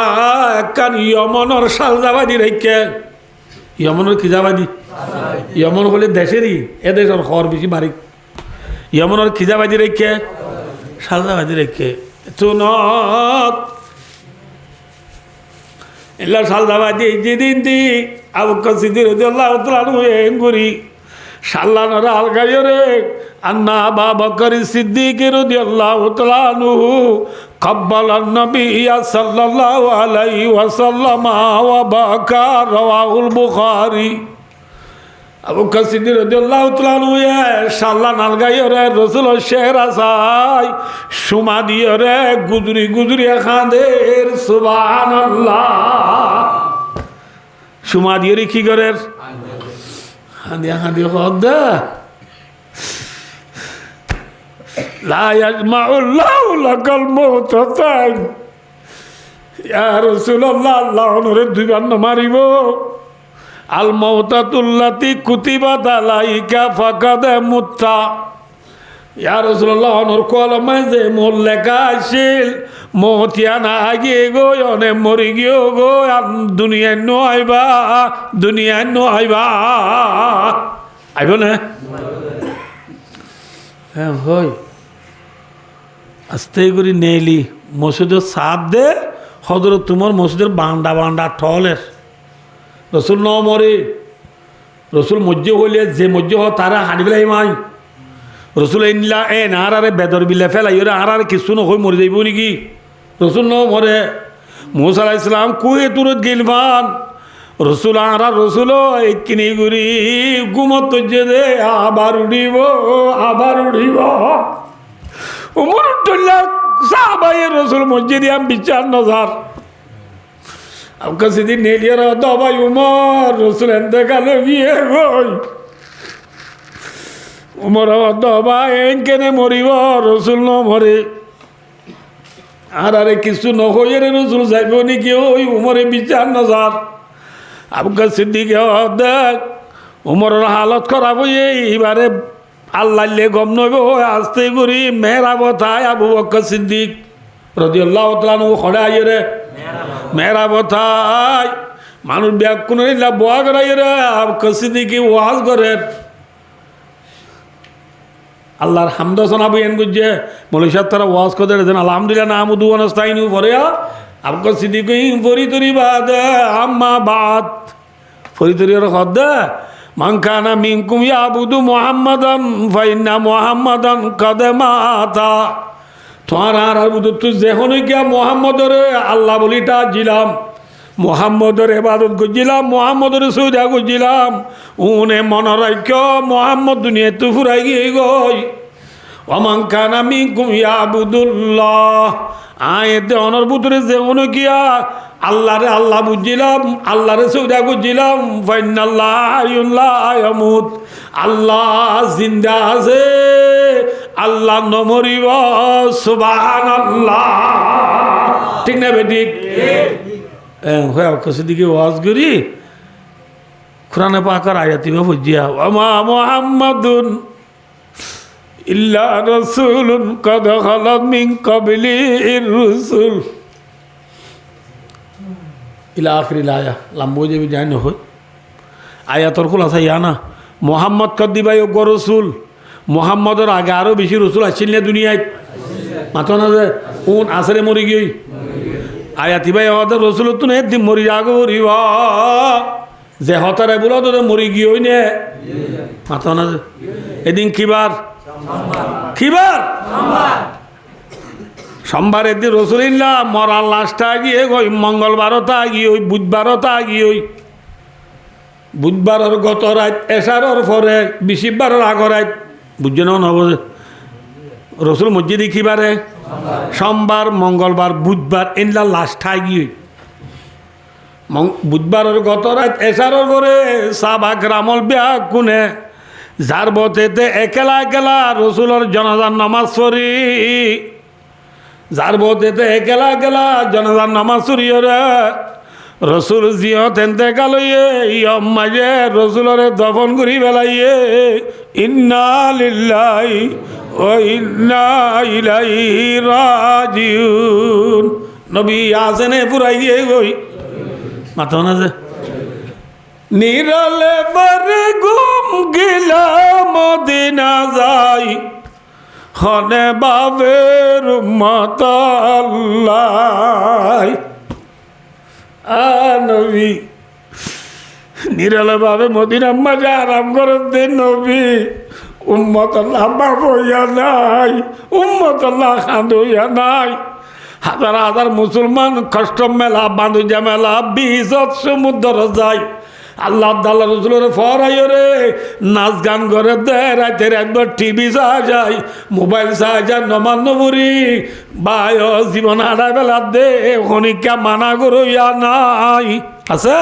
একখান ইয়মনের সালজাবাদি রেখে ইয়মনের খিজাবাদি ইয়মন বলে দেশেরই এ দেশের খবর বেশি বাড়ি ইয়মনের খিজাবাদি রেখে সালজাবাদি রেখে চুনত ইল্লা সালজাবাদি যেদিন দি আবু বকর সিদ্দিক রাদিয়াল্লাহু তাআলা আনহু এঙ্গুরি সাল্লানরা আলগাইয়ে রে আন্না আবু বকর সিদ্দিক রাদিয়াল্লাহু তাআলা আনহু কাব্বালান নবী সাল্লাল্লাহু আলাইহি ওয়াসাল্লাম ওয়া বাকা রাওয়াহুল বুখারী আবু বকর সিদ্দিক রাদিয়াল্লাহু তাআলা আনহু সাল্লান আলগাইয়ে রে রাসূলের চেহারা চাই সুমা দিয়ে রে গুজরি গুজরি খাঁদের সুবহানাল্লাহ সুমা দিয়ে রে কি করে হাদিয়া হাদিয়া খোদা লা ইয়াজমাউল্লাহু লাকাল মাউতাতাইন ইয়া রাসূলুল্লাহ আল্লাহ ওরে দুইবার মারিব আল মাউতাতুল্লাতি কুতিবাত আলাইকা ফাকাদ মুত্তা ইয়া রাসূলুল্লাহ ওর কলমে যে মোর লেখা আছিল মতিয়া না আগে গো অনে মরি গিয়ে গো দুনিয়ায় নো আইবা দুনিয়ায় নো আইবা আইব না হ্যাঁ হয় আস্তে করে নেইলি মসজিদের সাথ দে হজরত তোমার মসজিদের বান্ডা বান্ডা ঠলের রসুল ন মরে রসুল মজ্জ হইলে যে মজ্জ হ তারা হাঁটি পেলাই মাই রসুল ইনলা এ আর আরে বেদর বিলে ফেলাই ওরা আর কিছু নয় মরে যাইব নাকি রসুল ন মরে মুসা আলাইহিস সালাম কুয়ে তুরত গিলবান রসুল আর রসুল একিনি গুরি গুমত দে আবার উঠিব উমর সাহাবায়ে রসুল মসজিদে আম বিচার নজার আবু বকর সিদ্দিক নেলিয়ে দবাই উমর রসুল এতেকাল গিয়ে গই উমর দবাই এনকেনে মরিব রসুল ন মরে আর আরে কিছু নহয়ে রে রসুল যাইব নাকি ওই উমরে বিচার নজার আবু বকর সিদ্দিক দেখ উমরের হালত খারাপ হয়ে এইবারে আল্লাহ গম নইব আসতে করি মেহরাবতায় আবু বকর সিদ্দিক রাদিয়াল্লাহু তাআলা আনহু খড়ে আইয়ে রে মেহরাবতায় মানুষ ব্যাগ কোন বয়া করাই রে আবু বকর সিদ্দিক ওয়াজ করে আল্লাহর হামদ শোনাবো এন বুঝছে মৌলভী সাহেব তারা ওয়াজ করে দেন আলহামদুলিল্লাহ নাহমাদুহু ওয়া নাস্তাইনুহু পড়ে আবু বকর সিদ্দিক ফরি তরি বাদ আম্মা বাদ ফরি তরি খদ মান কানা মিনকুম ইয়াবুদু মুহাম্মাদান ফাইন্না মুহাম্মাদান কাদ মাতা তোমার আর বুদু যেখন গিয়া মুহাম্মদরে আল্লাহ বলিটা জিলাম মুহাম্মদর ইবাদত করছিলাম মুহাম্মদর সুজা করছিলাম উনে মনে রাখ্য মুহাম্মদ দুনিয়া তো ফুরাই গিয়ে গই ওমান কানা মিনকুম ইয়াবুদুল্লাহ আয়েতে অনর ভিতরে যেমন গিয়া আল্লাহরে আল্লাহ বুঝছিলাম আল্লাহরে সুজা করছিলাম ফাইনাল্লাহ হাইয়ুল্লা ইয়ামুত আল্লাহ জিন্দা আছে আল্লাহ নমরিব সুবহানাল্লাহ ঠিক না বেঠিক হয়ে দিকে ওয়াজ করি কোরআনে পাকের আয়াতিবা বুঝিয়া ওমা মুহাম্মাদুন ইল্লা রাসূলুন কাদ খালাত মিন ক্বাবলিহির রুসুল ইলা আখিরিল আয়া লম্বো যে জানো হয় আয়াতর খুলাসা ইয়া না মুহাম্মদ কদিবাই ও রসুল মোহাম্মদের আগে আরও বেশি রসুল আসছিল না দুনিয়ায় মাথা না যে কোন আসরে মরি গিয়ে আয়াতি ভাই আমাদের রসুল তো একদিন মরি আগে মরিব যে হতারে বলো তো মরি গিয়ে নে মাথা না যে এদিন কিবার সোমবার একদিন রসুলিল্লাহ মরার লাশটা গিয়ে ওই মঙ্গলবারও তা গিয়ে ওই বুধবারও তা গিয়ে ওই বুধবারের গত রাত এশারের পরে বৃহস্পতিবারের আগর রাত বুঝছে না নব রসুল মসজিদে কিবারে সোমবার মঙ্গলবার বুধবার এনলা লাস্ট ঠাই গিয়ে বুধবারের গত রাত এশারের পরে সাবা গ্রামল বিয়া কোনে যার বতেতে একেলা একেলা রসুলের জনাজার নামাজ পড়ি যার বতেতে একেলা একেলা জনাজার নামাজ পড়িওরে রসুল জিও তেনতে গালইয়ে মাঝে রসুলের দফন করি বেলাইয়ে ইন্না লিল্লাহি ওয়া ইন্না ইলাইহি রাজিউন নবী আসেনে পুরাই গিয়ে গই মাথা না যে নিরলে বারে গুম গিলা মদিনা যাই হনে বাবের উম্মত আল্লাহ নবী নিরালা ভাবে মদিনার মাঝে আরাম করে দেন নবী উম্মত আল্লাহ বাপ হইয়া নাই উম্মত আল্লাহ খান্দ হইয়া নাই হাজার হাজার মুসলমান কষ্ট মেলা বান্ধুজা মেলা বিজত সমুদ্র যায় আল্লাহ আল্লাহ রসুলের ফরাই রে নাচ গান করে দেয় রাতের একবার টিভি চাওয়া যায় মোবাইল চাওয়া যায় নমান্য বুড়ি বায় জীবন হারাই বেলা দে খনিকা মানা করইয়া নাই আছে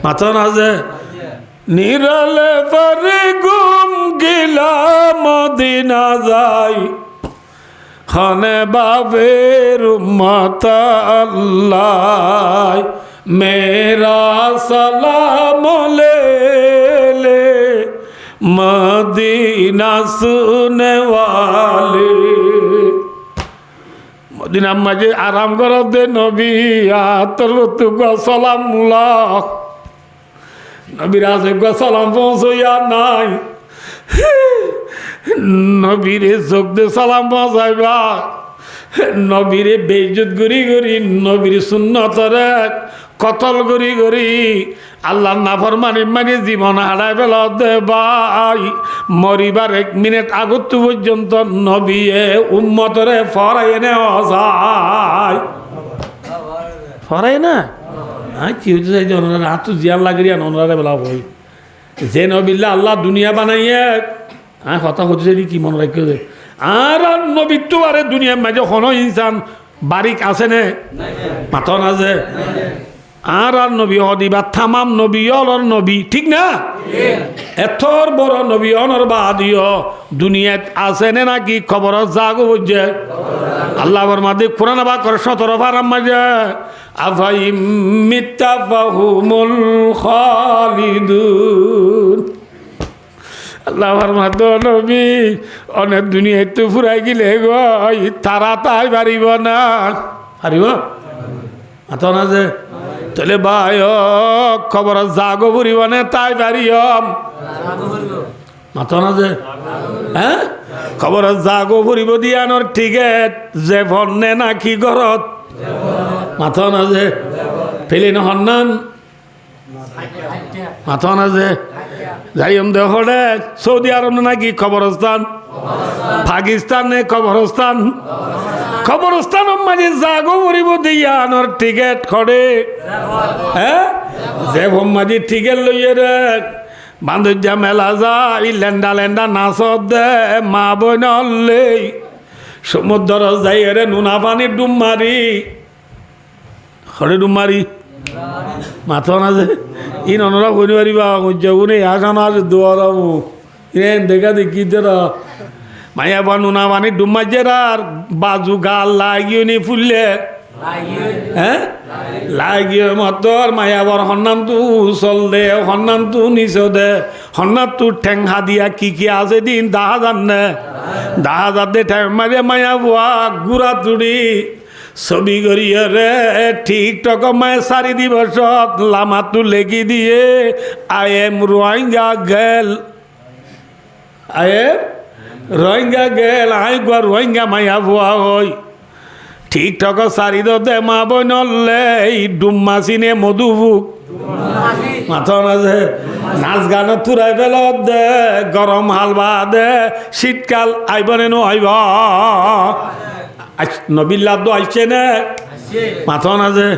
মাথা না আছে নিরালে পরে গুম গিলা মদিনা যাই খানে বাবের উম্মত আল্লাহ মেরা সালাম ले मदीना सुने वाले मदीना माঝে আরাম করো দে নবী আতর তুগা সালাম মুলাক নবীর আজে গো সালাম পৌঁছইয়া নাই নবীরে যোগ দে সালাম পৌঁছাইবা নবীরে বেইজ্জত করি করি নবীর সুন্নতরে কতল করি করি আল্লাহ নাফরমানি মানে জীবন হারাই ফেল দে ভাই মরিবার 1 মিনিট আগত পর্যন্ত নবীয়ে উম্মতরে ফরাই নেওয়া যায় ফরাই না কি হচ্ছে যাই যে ওনারা হাত জিয়ার লাগিয়া ওনারা বেলা হই যে নবিল্লা আল্লাহ দুনিয়া বানাইয়ে কথা হচ্ছে কি মনে রাখে আর নবী তো আরে দুনিয়ার মাঝে কোনো ইনসান বারিক আছে নে মাথন আছে আর নবী হদিবা থামাম নবী অলর নবী ঠিক না এথর বড় নবী অনর বাদিও দুনিয়াত আছে নে নাকি খবর জাগো বুঝে আল্লাহ বরমাদি কোরআন বা করে 17 পারাম মাঝে আফাই মিত্তাফাহুমুল খালিদুন আল্লাহর মাতো নবী অনেক দুনিয়ায় তো ফুরাই গেলে গই তারা তাই পারিব না পারিব মাথা না যে তাহলে ভাই খবর জাগো ফুরিব না তাই পারিম মাথা না যে হ্যাঁ খবর জাগো ফুরিব দিয়ানোর টিকেট যে ভরনে নাকি ঘরত মাথা না যে ফেলি নহন্নান মাথা না যে যাইম দেখে সৌদি আরব নাকি কবরস্থান পাকিস্তানে কবরস্থান কবরস্থান মাঝে জাগো পরিব দিয়ানোর টিকেট খড়ে হ্যাঁ যে মাঝে টিকেট লইয়ে রে বান্ধব মেলা যাই লেন্ডা লেন্ডা নাচত দে মা বই নলে সমুদ্র যাই রে নুনা পানি ডুম মারি খড়ে ডুম মারি মাথা না যে ইন অনরা করি পারিবা উনি আসানো আছে দোয়ারাবো ইন দেখা দেখি তোরা মাইয়া বা নুনা পানি ডুম মারছে আর বাজু গাল লাগিও নি ফুললে হ্যাঁ লাগিও মতর মাইয়া বর হন্নাম তু চল দে হন্নাম তু নিচ দে হন্নাম তু ঠেংহা দিয়া কি আছে দিন 10,000 নে 10,000 দে ঠেং মারে মাইয়া বুয়া গুড়া তুড়ি ছবি করিয়ে রে টিকটক মায়ে 4 দিবসত লামাতু লেখি দিয়ে আই এম রোহিঙ্গা গার্ল আয়ে রোহিঙ্গা গেল আই গো রোহিঙ্গা মাইয়া ভুয়া হই ঠিক ঠক সারিদ দে মা বইনলে ডুম্মা চিনে মধুভুক মাথা আছে নাচ গান তুরাই ফেল দে গরম হালবা দে শীতকাল আইবনে নো আইব নবিল্লা তো আইছে নে মাথা আছে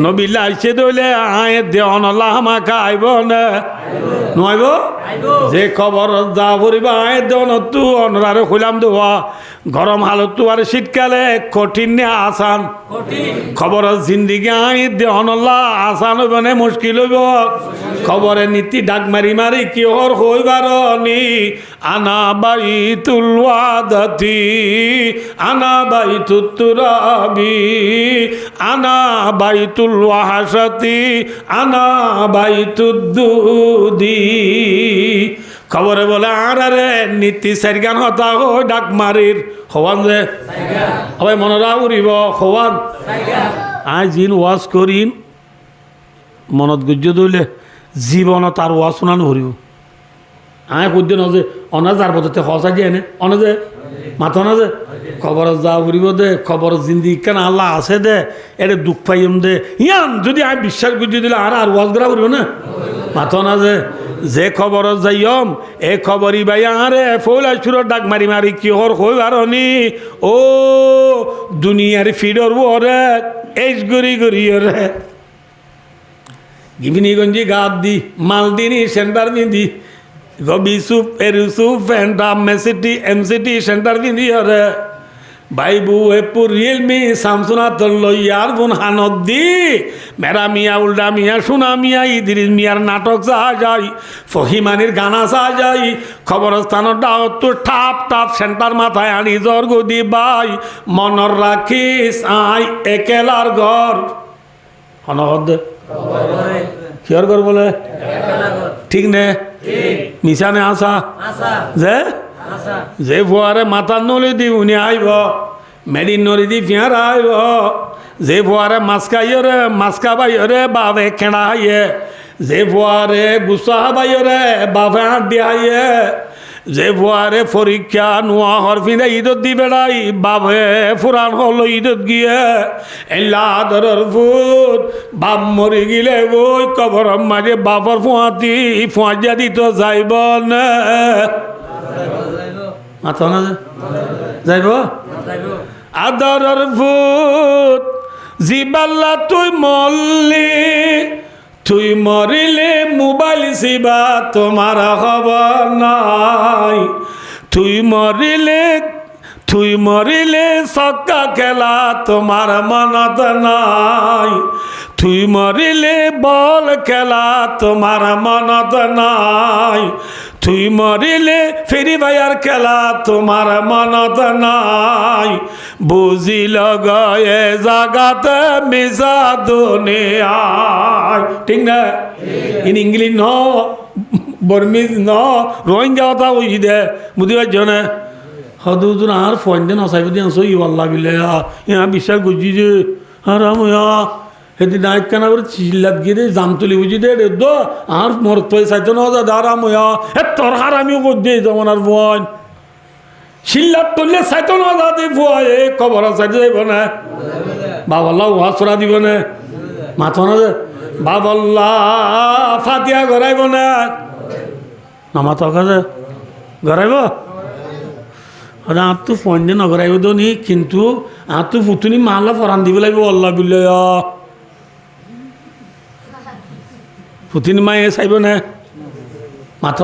নবিল্লা আইছে দইলে আয় দেওয়ানলা আমাকে আইব নে নইব যে খবর যা ফুরিবা আয় দেওয়ান তু অনরারে খুলাম দেওয়া গরম হালত আর শীতকালে কঠিন নে আসান খবর জিন্দিগি আই দেওয়ানলা আসান হইব নে মুশকিল হইব খবরে নীতি ডাক মারি মারি কি হর হইবার নি আনা বাইতুল ওয়াদাতি আনা বাইতুত তুরাবি আনা বাইতুল ওয়াহাসাতি আনা বাইতুদ দুদি খবরে বলে আরে নীতি সাইগান হতা হো ডাক মারির হওয়ান যে সবাই মনরা উড়িব হওয়ান আই জিন ওয়াজ করিন মনত গুজ্জ দইলে জীবনত আর ওয়াজ শোনানো হরিব আয় কুদ্দিন যে অনা যার পথে সঁচা দিয়ে এনে অনে যে মাথা না যে খবর যা ফুরিব দে খবর জিন্দি কেন আল্লাহ আছে দে এটা দুঃখ পাইম দে ইয়ান যদি আমি বিশ্বাস গুজি দিলে আর ওয়াজ করা ফুরিব না মাথা না যে খবর যাইম এ খবরই ভাই আরে ফৌলা সুর ডাক মারি মারি কি হর হই বারনি ও দুনিয়ার ফিডর ওরে এস গরি গরি রে গিভিনিগঞ্জি গাদ দি মালদিনি সেন্টার বিন্দি গবি সুপ এরুসুপ ফ্যান্টা মেসিটি এমসিটি সেন্টার বিন্দি রে বাইবু এপুর রিয়েলমি সামসুনা তল্ল ইয়ার বোন হানত দি মেরা মিয়া উল্টা মিয়া সোনা মিয়া ইদ্রিস মিয়ার নাটক চাহা যাই ফহিমানির গানা চাহা যাই খবরস্থানের দাওয়াত তো ঠাপ ঠাপ সেন্টার মাথায় আনি জ্বর গদি বাই মনর রাখিস আই একেলার ঘর হনহদ কিয়র ঘর বলে ঠিক নে মিশানে আসা যে ফুয়ারে মাথার নলি দি উনি আইব মেডিন নলি দি ফিয়ার আইব যে ফুয়ারে মাছ খাইরে মাছ খাবাইরে বাপে খেড়া হাইয়ে যে ফুয়ারে গুসা হাবাইরে বাপে হাত দি হাইয়ে যে ফুয়ারে পরীক্ষা নোয়া হরফিনে ঈদত দি বেড়াই বাপে ফুরান হল ঈদত গিয়ে এলাদরের ফুট বাপ মরি গিলে ওই কবর মাঝে বাপর ফুয়াতি ফুয়া দিত যাইব না মাথা না যাইব আদরের ফুট জিবাল্লা তুই মল্লি তুই মরিলে মোবাইল সিবা তোমার খবর নাই তুই মরিলে সক্কা খেলা তোমার মনত নাই তুই মরিলে বল খেলা তোমার মনত নাই তুই মরিলে ফেরি ভাইয়ার খেলা তোমার মনত নাই বুঝিল গয়ে জাগাতে মিশা দুনিয়ায় ঠিক না ইন ইংলিশ ন বর্মিজ ন রোহিঙ্গা কথা ওই দে বুঝতে পারছো না হদুদুর আর ফোন দেন অসাইব দিয়ে আসো ই আল্লাহ বিলে ইয়া বিশ্বাস করছি যে আর আময়া সেদিন নাইট কেনা করে চিল্লাত গিয়ে দে জাম তুলি বুঝি দে দো আর মোর তো চাইতো না যা আর আময়া হে তোর হার আমিও কর দিয়ে যেমন আর বোন চিল্লাত তুললে চাইতো না যা দে ভুয়া এ খবর চাইতে যাইব না বাবাল্লাহ ওয়াসরা দিব না মাথা না বাবাল্লাহ ফাতিয়া গড়াইব না মাথা কাজে গড়াইব আর তো ফোন দিয়ে নগরাইব দনি কিন্তু আর তো ফুতুনি মালা ফরান দিব লাগবে আল্লাহ বিল্লে ফুতুনি মায়ে চাইব না মাথ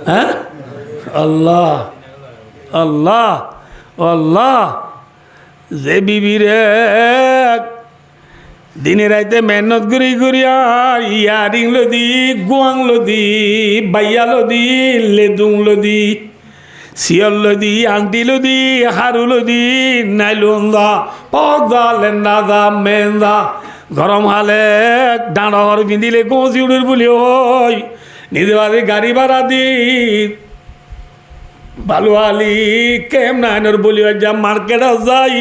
হ্যাঁ আল্লাহ আল্লাহ আল্লাহ যে বিবিরে দিনে রাইতে মেহনত করি করিয়া ইয়ারিং লদি গুয়াং লদি বাইয়া লদি লেদুং লদি সিয়ল লদি আংটি লদি হারু লদি নাইলুন দা পদা লেন্দা দা মেন্দা গরম হালে ডাঁড়র পিন্ধিলে গোঁচি উড়ের বলি ওই নিজে বাদে গাড়ি ভাড়া দি বালুয়ালি কেম নাইনের বলি যা মার্কেটে যাই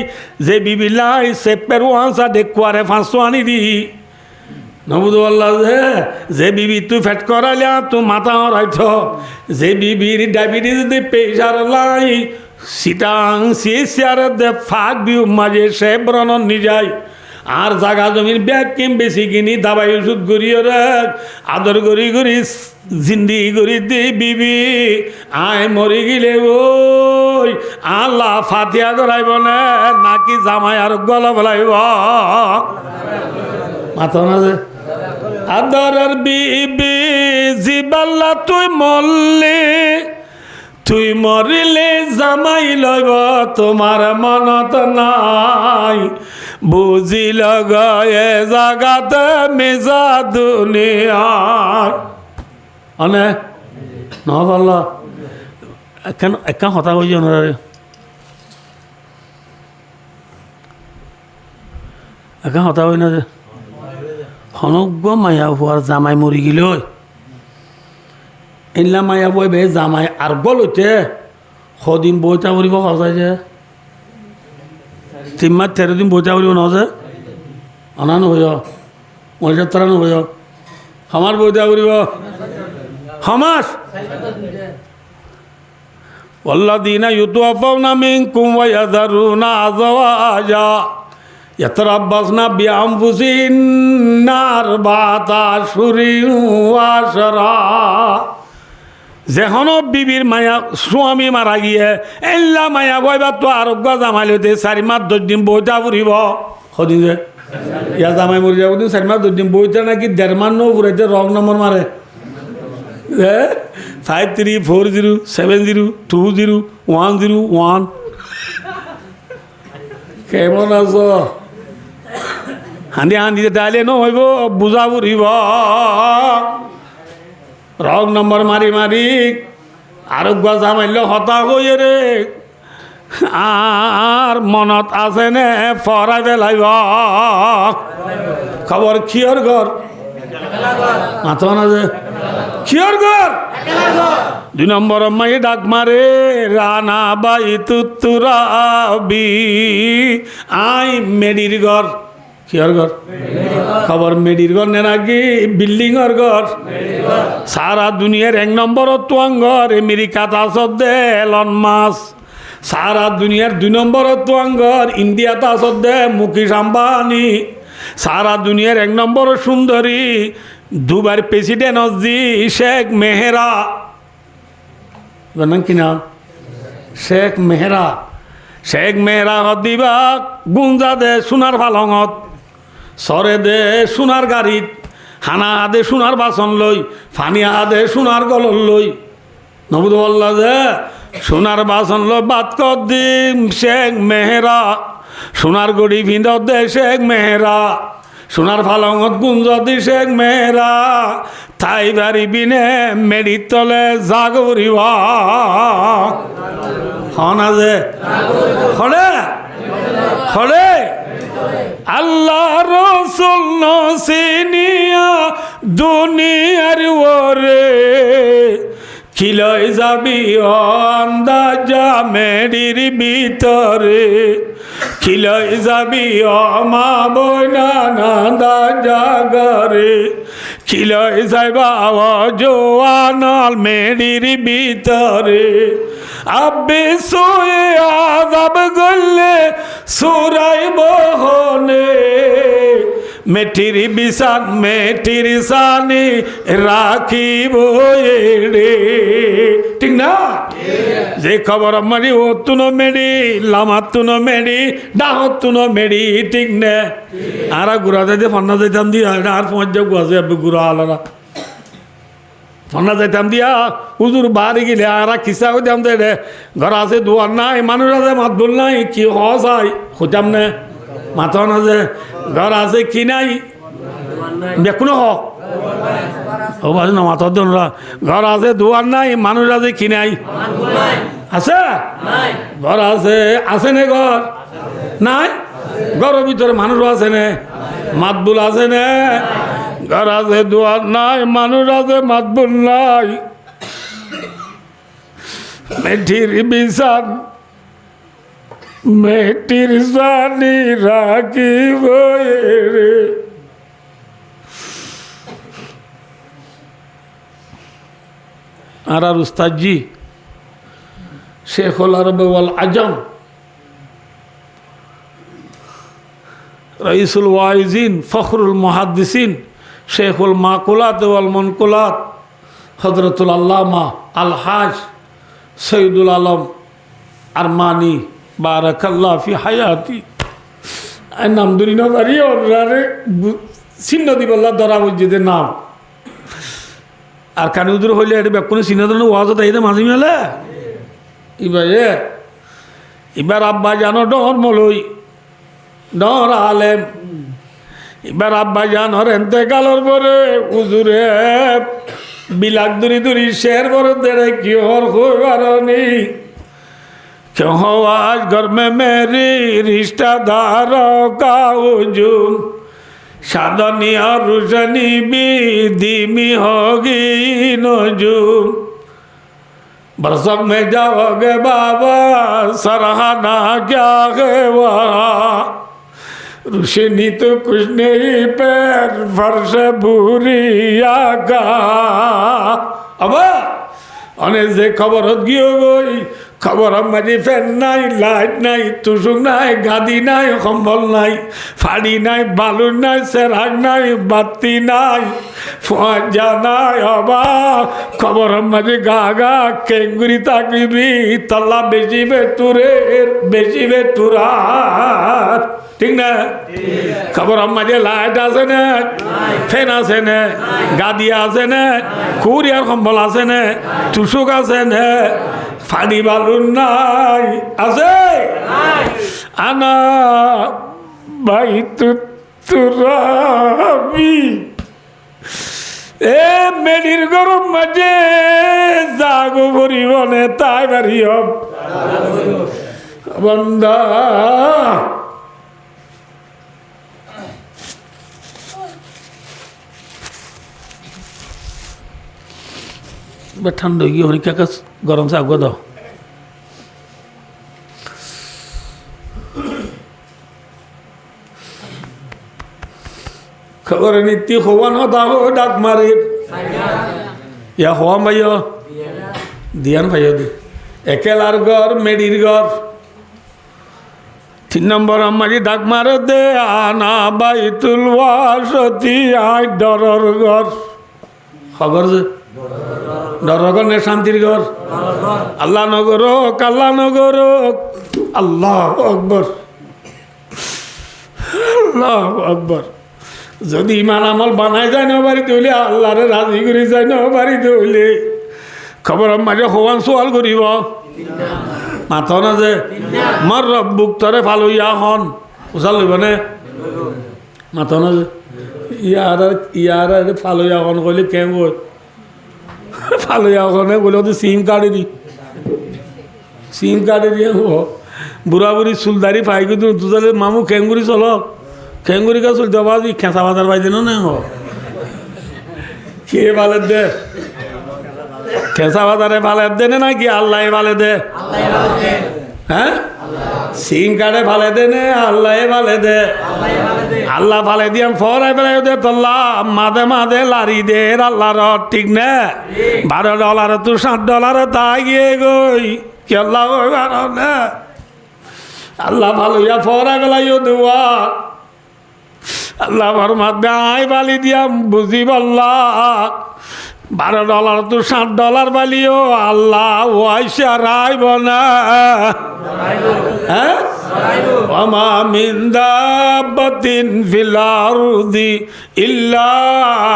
যে বিবিলাই সে পেরুয়াশা দেখুয়ারে 500 আনি দি নবুদ আল্লাহ যে বিবি তুই ফেট করাইলা তুই মাথা হরাইছ যে বিবির ডায়াবেটিস দে প্রেশার লাই সিটাং সিয়ার দে ফাঁক বিউ মাঝে সে ব্রণন নিজাই আর জাগা জমির ব্যাগ কিম বেশি কিনি দাবাই ওষুধ করিও রে আদর করি করি জিন্দি করি দি বিবি আয় মরি গেলে ওই আল্লাহ ফাতিয়া করাইব না নাকি জামাই আর গলা বলাইব মাথা না যে আদরের বিবি জিবাল্লা তুই মরলে তুই মরিলে জামাই লইব তোমার মনত নাই বুঝিল গয়ে জাগাতে মেজা দুনিয়ার অনে নহবল্লা কেন একা হতা হয়ে যান একা হতা হই না যে হনজ্ঞ মায়া হওয়ার জামাই মরি গেল এনলা মায়া বই বে জামাই আর বলতে সদিন বইটা উড়িব সজাই যে 3 মাস 13 দিন বইটা উড়িব ন যে অনা নহব মহিলা তারা নহব সমাজ বইটা উড়িব সমাজ والذين يتوفون منكم ويذرون أزواجا يتربصن بأنفسهن 4 أشهر وعشرا যেহনো বিবির মায়া স্বামী মারা গিয়ে এল্লা মায়া বইবা তো আরোগ্য জামাইলতে 4 মাস 10 দিন বইটা ফুরিব সদিন যে ইয়া জামাই মরি যাব 4 মাস 10 দিন বইটা নাকি 1.5 মাস নো ফুরাইতে রং নম্বর মারে 534070200101 কেমন আছো হান্দি হান্দি তাইলে নহইব বুঝা ফুরিব রং নম্বর মারি মারি আরোগ্য জামাইল হতা হয়ে রে আর মনত আছে নে ফরাই পেলাইব খবর কিয়র ঘর মাথা না যে কিয়র ঘর 2 নম্বর মাই ডাক মারে রানা বাই তুতুরাবি আই মেডির ঘর কিয়র ঘর খবর মেডির ঘর নে নাকি বিল্ডিংর ঘর সারা দুনিয়ার 1 নম্বর তোয়াঙ্গর আমেরিকাত আসত দে এলন মাস্ক সারা দুনিয়ার 2 নম্বর তোয়াঙ্গর ইন্ডিয়াত আসত দে মুকেশ আম্বানি সারা দুনিয়ার 1 নম্বর সুন্দরী দুবার প্রেসিডেন্ট হজি শেখ মেহেরা নাম কি নাম শেখ মেহেরা দিবা গুঞ্জা দে সোনার পালঙত সরে দে সোনার গাড়িত হানা দে সোনার বাসন লই ফানিয়া দে সোনার গলর লই নবুদ বল্লা যে সোনার বাসন লই বাত কর দিম শেখ মেহেরা সোনার গড়ি ভিন্দ দে শেখ মেহেরা সোনার ফালঙত গুঞ্জ দি শেখ মেহেরা তাই বাড়ি বিনে মেডির তলে জাগরিবা হনা যে হলে হলে আল্লাহ রসুল নসিনিয়া দুনিয়ার ওরে খিলয় যাবি আন্দাজা মেডির ভিতরে খিলয় যাবি মা বইনা নান্দা জাগরে খিলয় যাইবা জোয়ানাল মেডির ভিতরে আব্বে সোয়ে আজাব গলে সুরাই বহনে মেটির বিসান মেটির সানি রাখিব রে ঠিক না যে খবর মারি ও তুনো মেডি লামাত তুনো মেডি ডাহত তুনো মেডি ঠিক না আর গুড়া যাইতে ফান্না যাইতাম দিয়া আর পঞ্চাশ গুয়াছে গুড়া আলাদা ফান্না যাইতাম দিয়া হুজুর বাড়ি গেলে আর কিসা হইতাম দে ঘর আছে দুয়ার নাই মানুষ আছে মাত বল নাই কি হস আই হইতাম না মাথা না যে ঘর আছে কি নাই বেকুনো হ ও বাজু না মাথা দেন ঘর আছে দুয়ার নাই মানুষ আছে কি নাই আছে ঘর আছে আছে নে ঘর নাই ঘরের ভিতরে মানুষ আছে নে মাতবুল আছে নে ঘর আছে দুয়ার নাই মানুষ আছে মাতবুল নাই মেঠির বিছান মেটির সানি রাখিব রে আর উস্তাদজি শেখুল আরব ওয়াল আজম রাইসুল ওয়াইজিন ফখরুল মুহাদ্দিসিন শেখুল মাকুলাত ওয়াল মনকুলাত হযরতুল আল্লামা আলহাজ সৈয়দুল আলম আরমানি বারাকাল্লাহ ফি হায়াতি নাম ধরি না পারি ওনারে চিহ্ন দিবল্লা ধরা বুঝতে নাম আর কানুদুর হইলে এটা ব্যাকুনে চিহ্ন ধরনের ওয়াজত আইতে মাঝি মেলে এবার আব্বা জানো ডর মলই ডর আলেম এবার আব্বা জানোর এতেকালর পরে উজুরে বিলাক দূরি দূরি শের বড় দেড়ে কি হর হইবারনি क्यों हो आज घर में मेरी रिश्तेदारों का हुजूम शादनी और रुशनी भी धीमी होगी नजूम बरसक में जाओगे बाबा सराहना क्या है वहाँ रुशनी तो कुछ नहीं पैर फर्श भूरिया का अब অনেক যে খবর গিয়ে গই খবর মাঝে ফ্যান নাই লাইট নাই তুসুক নাই গাদি নাই কম্বল নাই ফাড়ি নাই বালু নাই সেরাক নাই বাতি নাই ফজা নাই হবা খবর মাঝে গা গা কেঙ্গুরি তাকিবি তল্লা বেশি বেতুরের বেশি বেতুরার ঠিক না খবর মাঝে লাইট আছে না ফ্যান আছে না গাদি আছে না কুরিয়ার কম্বল আছে না তুসুক আছে না ফাড়ি বালু নাই আছে আনা বাইতু তুরাবি এ মেডির গরম মাঝে জাগো পরিবনে তাই বাড়িও বন্দা ঠান্ডা গিয়ে হরিকা কাজ গরম চা আগুয়া দাও খবর নীতি হওয়ান হো ডাক মারে ইয়া হওয়া ভাইও দিয়ান ভাইও দি একেলার ঘর মেডির ঘর 3 নম্বর আমারি ডাক মারে দে আনা বাইতুল ওয়াসতি আই ডরর ঘর খবর যে ডরগর নে শান্তির ঘর আল্লাহ নগর কাল্লা নগর আল্লাহ আকবর আল্লাহ আকবর যদি ইমান আমল বানাই যায় না বাড়িতে হইলে আল্লাহরে রাজি করে যায় না বাড়িতে হইলে খবর মাঝে হওয়ান সোয়াল করিব মাথা না যে মার রব্বুক তরে ভালো ইয়া হন উচাল লইব নে মাথা না যে ইয়ার ভালো ইয়া হন কইলে কেন কই ভালো ওখানে বলে তো সিম কার্ডে দি সিম কার্ডে দিয়ে বুড়া বুড়ি চুলদারি পাই কিন্তু দুজালে মামু খেঙ্গুরি চলক খেঙ্গুরি কা চলতে বাজি খেঁচা বাজার পাই দিন না কে ভালে দে খেঁচা বাজারে ভালে দে না কি আল্লাহ ভালে দে হ্যাঁ সিম কার্ডে ভালে দে নে আল্লাহ ভালে দে আল্লাহ ভালে দিয়াম ফরাই বেড়াই দে তোল্লা মাদে মাদে লারি দে আল্লাহর ঠিক না $12 তো $7 তাই গিয়ে গই কি আল্লাহ না আল্লাহ ভালো ইয়া ফরাই বেলাইও দেওয়া আল্লাহ ভর মাদে আই বালি দিয়াম বুঝি বল্লা $12 তো $7 বালিও আল্লাহ ওয়াইসা রাইব না হ্যাঁ ওমা মিন দাব্বাতিন ফিল আরদি ইল্লা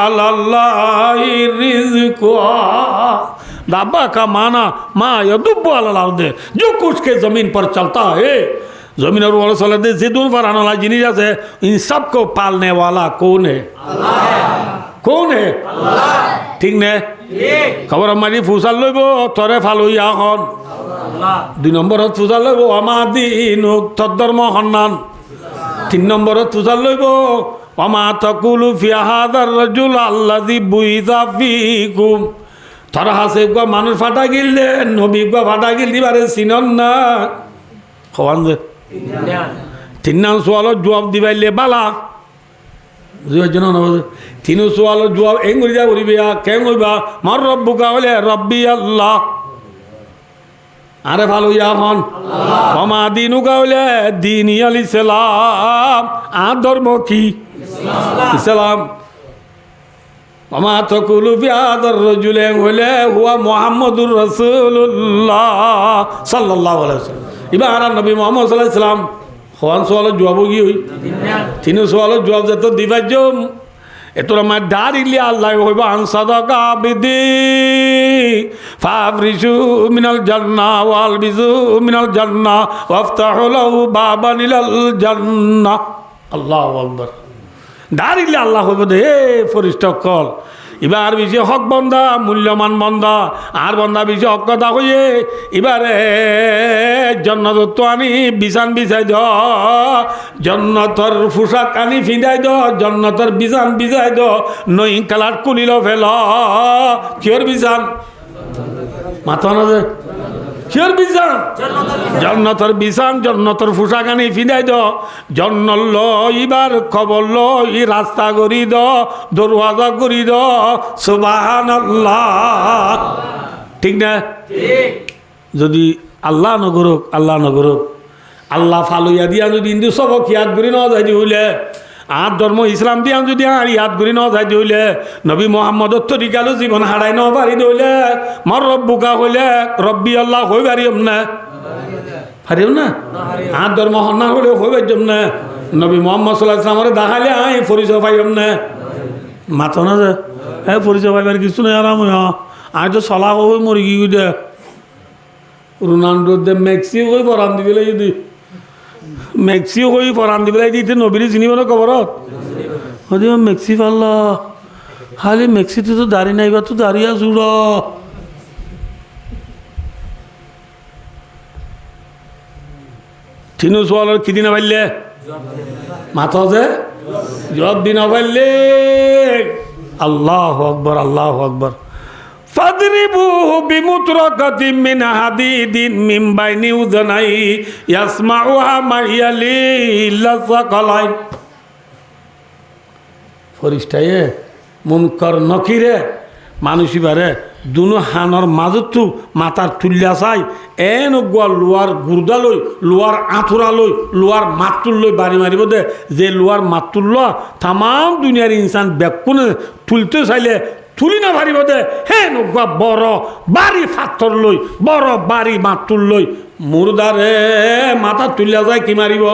আলাল্লাহি রিজকুহা दाबा का माना मा यदुब्बु अलल अर्दे जो कुछ के जमीन पर चलता है जमीन और वाला दे जिदुन पर आने वाला जिनिस আছে इन सब को पालने वाला कौन है अल्लाह कौन है अल्लाह ठीक ने ठीक खबर हमारी फुसाल लइब तरे फालु याখন अल्लाह 2 নম্বরত ফুসাল লইব আমাদিনুক তদর্ম হন্নান 3 নম্বরত ফুসাল লইব ওমা তাকুলু ফি হাযার রাজুল আল্লাযী বুইযা ফীকুম তারা হাসে গো মানুষ ফাটা গিললে নবী গো ফাটা গিল দিবারে চিনন না খওয়ান যে 3 নাম সওয়াল জবাব দিবাইলে বালা বুঝিবার জন্য তিন সোয়ালের জবাব এই করি যা করিবে কেন কইবা মার রব্বুকা হলে রব্বি আল্লাহ আরে ভালো ইয়া হন মামা দিনুকা হলে দিন আল ইসলাম আর ধর্ম কি ইসলাম মামা তকুলু বিআদার রাজুলে হলে হুয়া মুহাম্মাদুর রাসূলুল্লাহ সাল্লাল্লাহু আলাইহি ওয়াসাল্লাম এবার নবী মুহাম্মদ সাল্লাল্লাহু আলাইহি ওয়াসাল্লাম হওয়ান সোয়ালের জবাব কি হই তিন সোয়ালের জবাব যত দিবাজ এতর আমার ডারিলে আল্লাহ হইব আনসাদাকা বিদি ফাফরিশু মিনাল জান্নাহ ওয়ালবিজু মিনাল জান্নাহ ওয়াফতাহু লাহু বাবান ইলাল জান্নাহ আল্লাহু আকবার ডারিলে আল্লাহ হইব দে ফরিস্তা কল এবার বেশি হক বন্দা মূল্যমান বন্দা আর বন্দা বেশি হক কথা হইয়ে এবারে জন্নত তো আমি বিছান বিছাই দ জন্নতর পোশাক আনি ফিঁদাই দ জন্নতর বিছান বিছাই দ নই কালার কুলিল ফেল কিয়র বিছান মাথা না যে কিয়র বিছান জন্নতর বিছান জন্নতর পোশাক আনি ফিঁদাই দ জন্নত ল এবার খবর ল ই রাস্তা করি দ দরওয়াজা করি দ সুবহানাল্লাহ ঠিক না যদি আল্লাহ নগরক আল্লাহ ফালুইয়া দিয়া যদি হিন্দু সবক ইয়াদ করি ন যাই হইলে আর ধর্ম ইসলাম দিয়া যদি আর ইয়াদ করি ন যাই হইলে নবী মোহাম্মদর তরিকালো জীবন হারাই ন পারি দইলে মর রব্বুকা হইলে রব্বি আল্লাহ হই পারিম না পারিম না আর ধর্ম হন্না হইলে হই পারিম না নবী মোহাম্মদ সাল্লাল্লাহু আলাইহি ওয়াসাল্লাম দেখাইলে আই পরিচয় পাইম না মাথা না যে হ্যাঁ পরিচয় পাইবার কিছু নাই আরাম আই তো চলা হই মরি কি দে রোনাল্ডো দে মেক্সিও হয়ে পরান দিবে যদি মেক্সিও হয়ে পরান দিবে দিতে নবীরে চিনিব না খবরত হদি মেক্সি পাল্লা খালি মেক্সিতে তো দাড়ি নাইবা তো দাঁড়িয়ে জুড় তিনু সোয়ালের কি দিন পাইলে মাথা যে জব দিন পাইলে আল্লাহু আকবার আল্লাহু আকবার فاضربوه بمطرقة من حديد من بين أذنيه يسمعها من يلي إلا الثقلين ফরিস্তায়ে মুনকার নকিরে মানুষই বারে দুনো হানর মাজতো মাথার তুলিয়া চাই এন গোয়া লোয়ার গুর্দা লই লোয়ার আঁথুরা লই লোয়ার মাতুল লই বাড়ি মারিব দে যে লোয়ার মাতুল ল তামাম দুনিয়ার ইনসান ব্যাকুনে তুলতে চাইলে তুলি না ভারিব দে হে নগুয়া বড় বাড়ি ফাথর লই বড় বাড়ি মাতুল লই মুর্দারে মাথা তুলিয়া যায় কি মারিব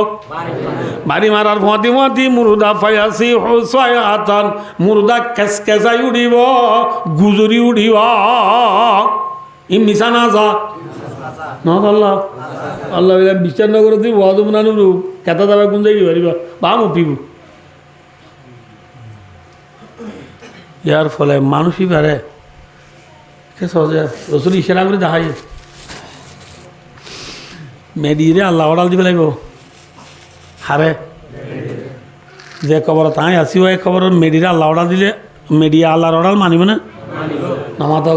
বাড়ি মারার ভতি ভতি মুর্দা ফাইয়াছি হোসায় হাতান মুর্দা কেসকেসাই উঠিব গুজরি উঠিব ই মিশা না যা আল্লাহ আল্লাহ বিচার নগর দিব বাহাদুর কেতা যাবে কোন যাই পারিবা বা মুপিব ইয়ার ফলে মানুষই পারে সহজে রসুল ইশারা করে দেখাই মেডিরে আল্লাহ অর্ডার দিব লাগব হারে যে খবর তাই আসিব এই খবর মেডিরে আল্লাহ অর্ডার দিলে মেডিয়া আল্লাহর অর্ডার মানিব না নামাত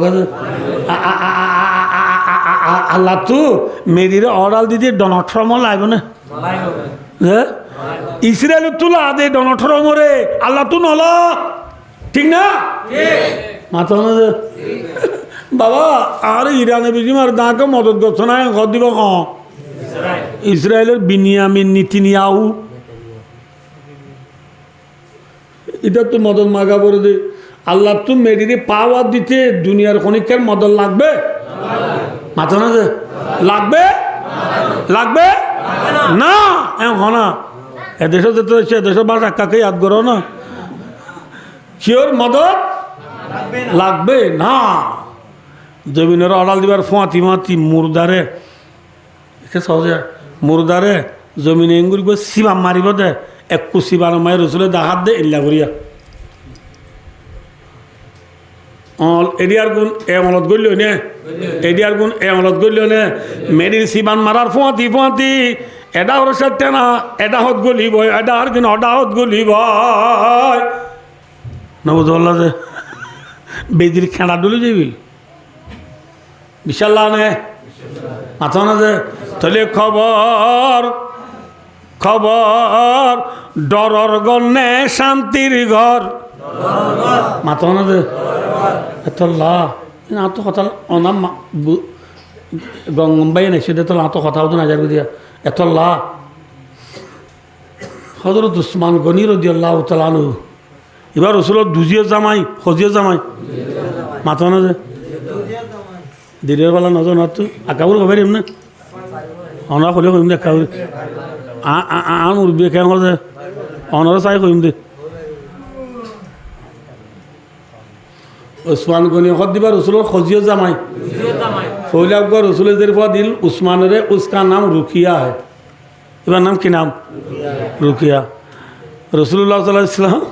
আল্লাহ তো মেডিরে অর্ডার দিতে ডোনাল্ড ট্রাম্প লাগবে না হ্যাঁ ইসরায়েল তুলা দে ডোনাল্ড ট্রাম্পরে আল্লাহ তো নল ঠিক না মাথা না যে বাবা আর ইরানে বেশি মার দাঁকে মদত করছে না ঘর দিব ক ইসরায়েলের বিনিয়ামিন নেতানিয়াহু এটা তো মদত মাগা করে দে আল্লাহ তো মেডিরে পাওয়ার দিতে দুনিয়ার খনিকের মদত লাগবে মাথা না যে লাগবে লাগবে না না এদেশে যেতে এদেশের বাস একাকে ইয়াদ করো না কিয়র মদত লাগবে না জমিনের অড়াল দিবার ফুঁয়াতি ফুঁয়াতি মুর্দারে সহজে মুর্দারে জমিনে এঙ্গুরি সিবা মারিব দে একটু সিবার মায়ের রসুলে দাহাত দে ইল্লা করিয়া এডিয়ার গুণ এ আমলত গড়ল নে এডিয়ার গুণ এ আমলত গড়ল নে মেডির সিবান মারার ফুঁয়াতি ফুঁয়াতি এটা ওর সত্যি না এটা হত গলিব এটা আর কিন অডা হত গলিব নবুল্লা যে বেদির খেলা ডুলে যাবি বিশাল নে মাথা না যে তাহলে খবর ডরর গন্নে শান্তির ঘর মাথা না যে এত লা না তো কথা অনাম গঙ্গম্বাই নাই সেটা তো না তো কথা হতো না যার দিয়া এত লা হযরত উসমান গনি রাদিয়াল্লাহু তাআলা আনহু এবার রসুলের দুজিও জামাই খজিও জামাই মাথা না যে দিনের বেলা নজর না তো আকাবুর খবর এমনি অনার হলে কইম দে কাউরি আন উড়বে কেন যে অনার চাই কইম দে উসমান গনি হদ দিবা রসুলের খজিও জামাই ফৌলা আকবর রসুলের যে দিল উসমানের উসকা নাম রুকিয়া হয় এবার নাম কি নাম রুকিয়া রসুল্লাহ সাল্লাল্লাহু আলাইহি ওয়াসাল্লাম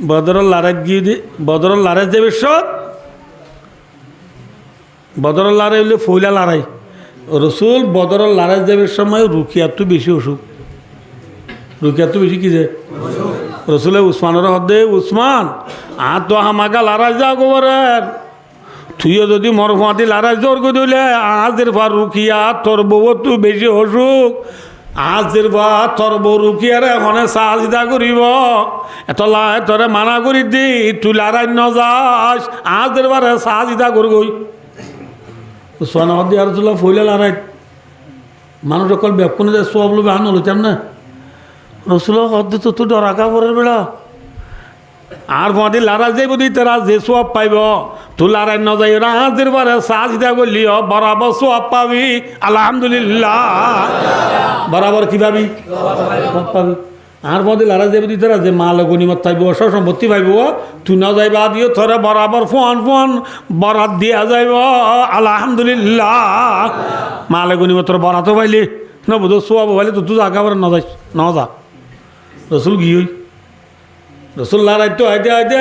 বদরের লড়াই গিয়ে দি বদরের লড়াই যাবে সব বদরের লড়াই হলে ফৌলা লড়াই রসুল বদরের লড়াই যাবে সময় রুকিয়ার তো বেশি অসুখ রুকিয়ার তো বেশি কি যে রসুলের উসমানের হদে উসমান আর তো হামাকা লড়াই যা গোবরের তুইও যদি মরফাতি লড়াই জোর করে দিলে আজের পর রুকিয়া তোর বউ তো বেশি অসুখ আজের বা তোর বউ রুকিয়ারে এখনে সাজিদা করিব এত লাই তোরে মানা করি দি তুই লড়াই ন যাস আজের বারে সাজিদা করগই উসমান হদি আর তুলা ফইলে লড়াই মানুষ অকল ব্যাপনে যায় সব লোক আন হইতাম না রসুল হদি তো তুই ডরাকা পরের বেড়া আর মাদি লড়াই যাইব দি তারা যে সব পাইব তুই লড়াই ন যাই আজের বারে সাজিদা করলি বরাবর সব পাবি আলহামদুলিল্লাহ বরাবর কি পাবি সব পাবি আর মধ্যে লড়াই যাবে দিতে যে মাল গনিমত পাইব সব সম্পত্তি পাইব তুই না যাইবা দিও তোরা বরাবর ফোন ফোন বরাত দিয়া যাইব আলহামদুলিল্লাহ মাল গনিমতর বরাতও পাইলি না বুধ সোয়াব পাইলে তো তুই আগা বড় না যাইস না যা রসুল গিয়ে রসুল লড়াই তো আইতে আইতে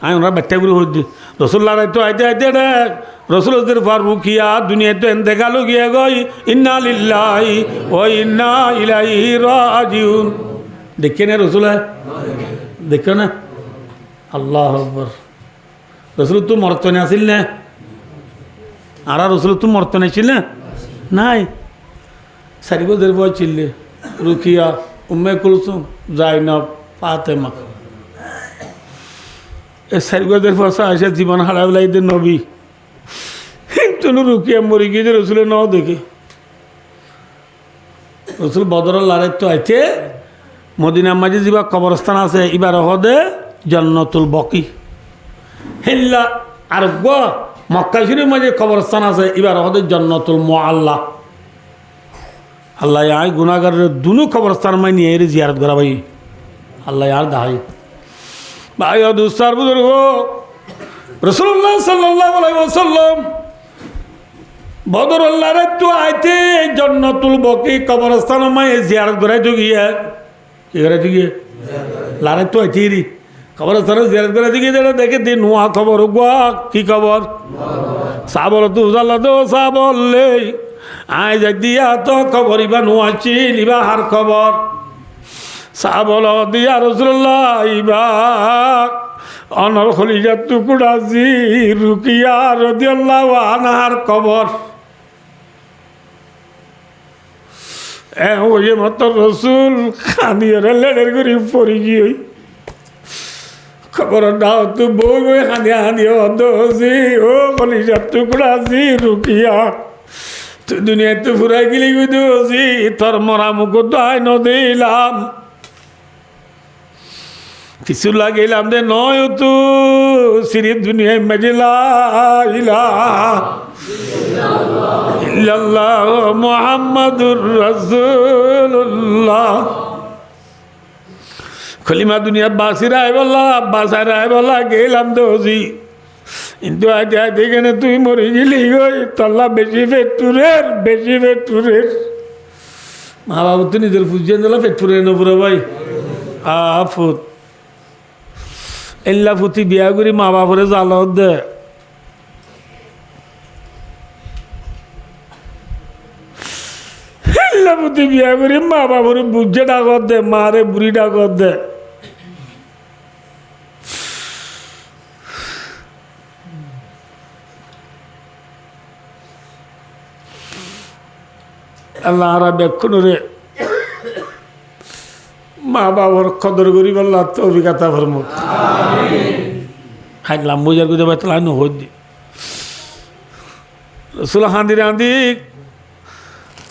আমি ওনার ব্যাখ্যা করে হই দি রসুল লড়াই তো আইতে আইতে দেখ রসুলের ফারুকিয়া দুনিয়ায় তো এনতে গেল গিয়ে গই ইন্না লিল্লাহি ও ইন্না ইলাইহি রাজিউন দেখে না রসুল দেখো না আল্লাহ আকবার রসুল তো মর্তনে আসিল না আর রসুল তো মর্তনে আসিল না নাই সারিবদের বয় চিল্লে রুকিয়া উম্মে কুলসুম জাইনব ফাতেমা এ সারিবদের পাশে আসে জীবন হারাইলাই দে নবী তুমি রুকিয়া মরি গিয়ে রসুলে ন দেখে রসুল বদরের লড়াই তো আইছে মদিনা মাঝে যা কবরস্থান আছে এবার হদে জান্নাতুল বকি হেল্লা আর মক্কা শরীফের মাঝে কবরস্থান আছে এবার হদে জান্নাতুল মুআল্লা আল্লাহ আয় গুনাহগারের দুনো কবরস্থান মাই নিয়ে এর জিয়ারত করা ভাই আল্লাহ আর দাহাই ভাই দুস্তার বুজুর্গ রাসূলুল্লাহ সাল্লাল্লাহু আলাইহি ওয়াসাল্লাম বদরের লড়াই তো আইতে জান্নাতুল বকি কবরস্থান মাই জিয়ারত করাই তো গিয়ে কি করে দিকে লড়াই তো আইতেই কবরস্থানে জিয়ারত করে দিকে দেখে দিন নোয়া খবর গুয়া কি খবর সাবল তো উজালা দো সাবলে আয় যাই দিয়া তো খবর ইবা নোয়াছি ইবা হার খবর সাবল দিয়া রাসূলুল্লাহ ইবা অনর খলিজাত টুকুরা জি রুকিয়া রাদিয়াল্লাহু আনহার খবর ওই মত রসুল খানিয়ে লেড়ের করি পড়ি গিয়ে খবর দাও তু বই বই হানিয়া হানিয়ে অদি ও কলিজার টুকরা জি রুকিয়া তুই দুনিয়ায় তো ফুরাই গেলি বুঝি তোর মরা মুখ দায় নদিলাম কিছু লাগিলাম দে নয় তু সিরি দুনিয়ায় মেজিলা ইল্লাল্লাহ মুহাম্মাদুর রাসূলুল্লাহ খলিমা দুনিয়া বাসিরাই বলা বাসারাই বলা গেলাম দোজি কিন্তু আজকে দেখে তুই মরে গেলি গই তল্লা বেশি পেটুরের মা বাবু তো নিজের ফুজিয়ে দিল পেটুরে নপুরে ভাই ফুত এল্লা ফুতি বিয়া করি মা বাপরে জালত দে এল্লা ফুতি বিয়া করি মা বাপরে বুঝে ডাকত দে মারে বুড়ি ডাকত দে আল্লাহ রা বেক্ষণ রে মা বাবার কদর করি বললা তো অভিজ্ঞতা ফরমুক হাইলাম বুঝার গুজে বাইতলা নহদ দি রসুল হাঁদি রাঁধি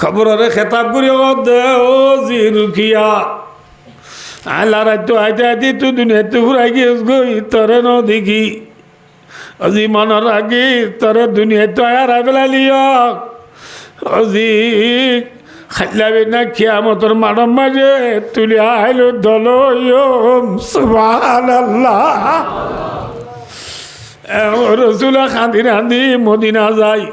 খবরে খেতাব করি দে ও জি রুখিয়া আল্লাহ রাত আইতে আইতে তুই দুনিয়াতে ঘুরাই গিয়েছ গই তরে ন দেখি আজি মনের আগে তরে দুনিয়াতে হারাই পেলালিও আজি খাইলাবি না কিয়ামতের মানব মাঝে তুলি আইলো দল সুবহানাল্লাহ রসুল খাঁদি রাঁধি মদিনা যাই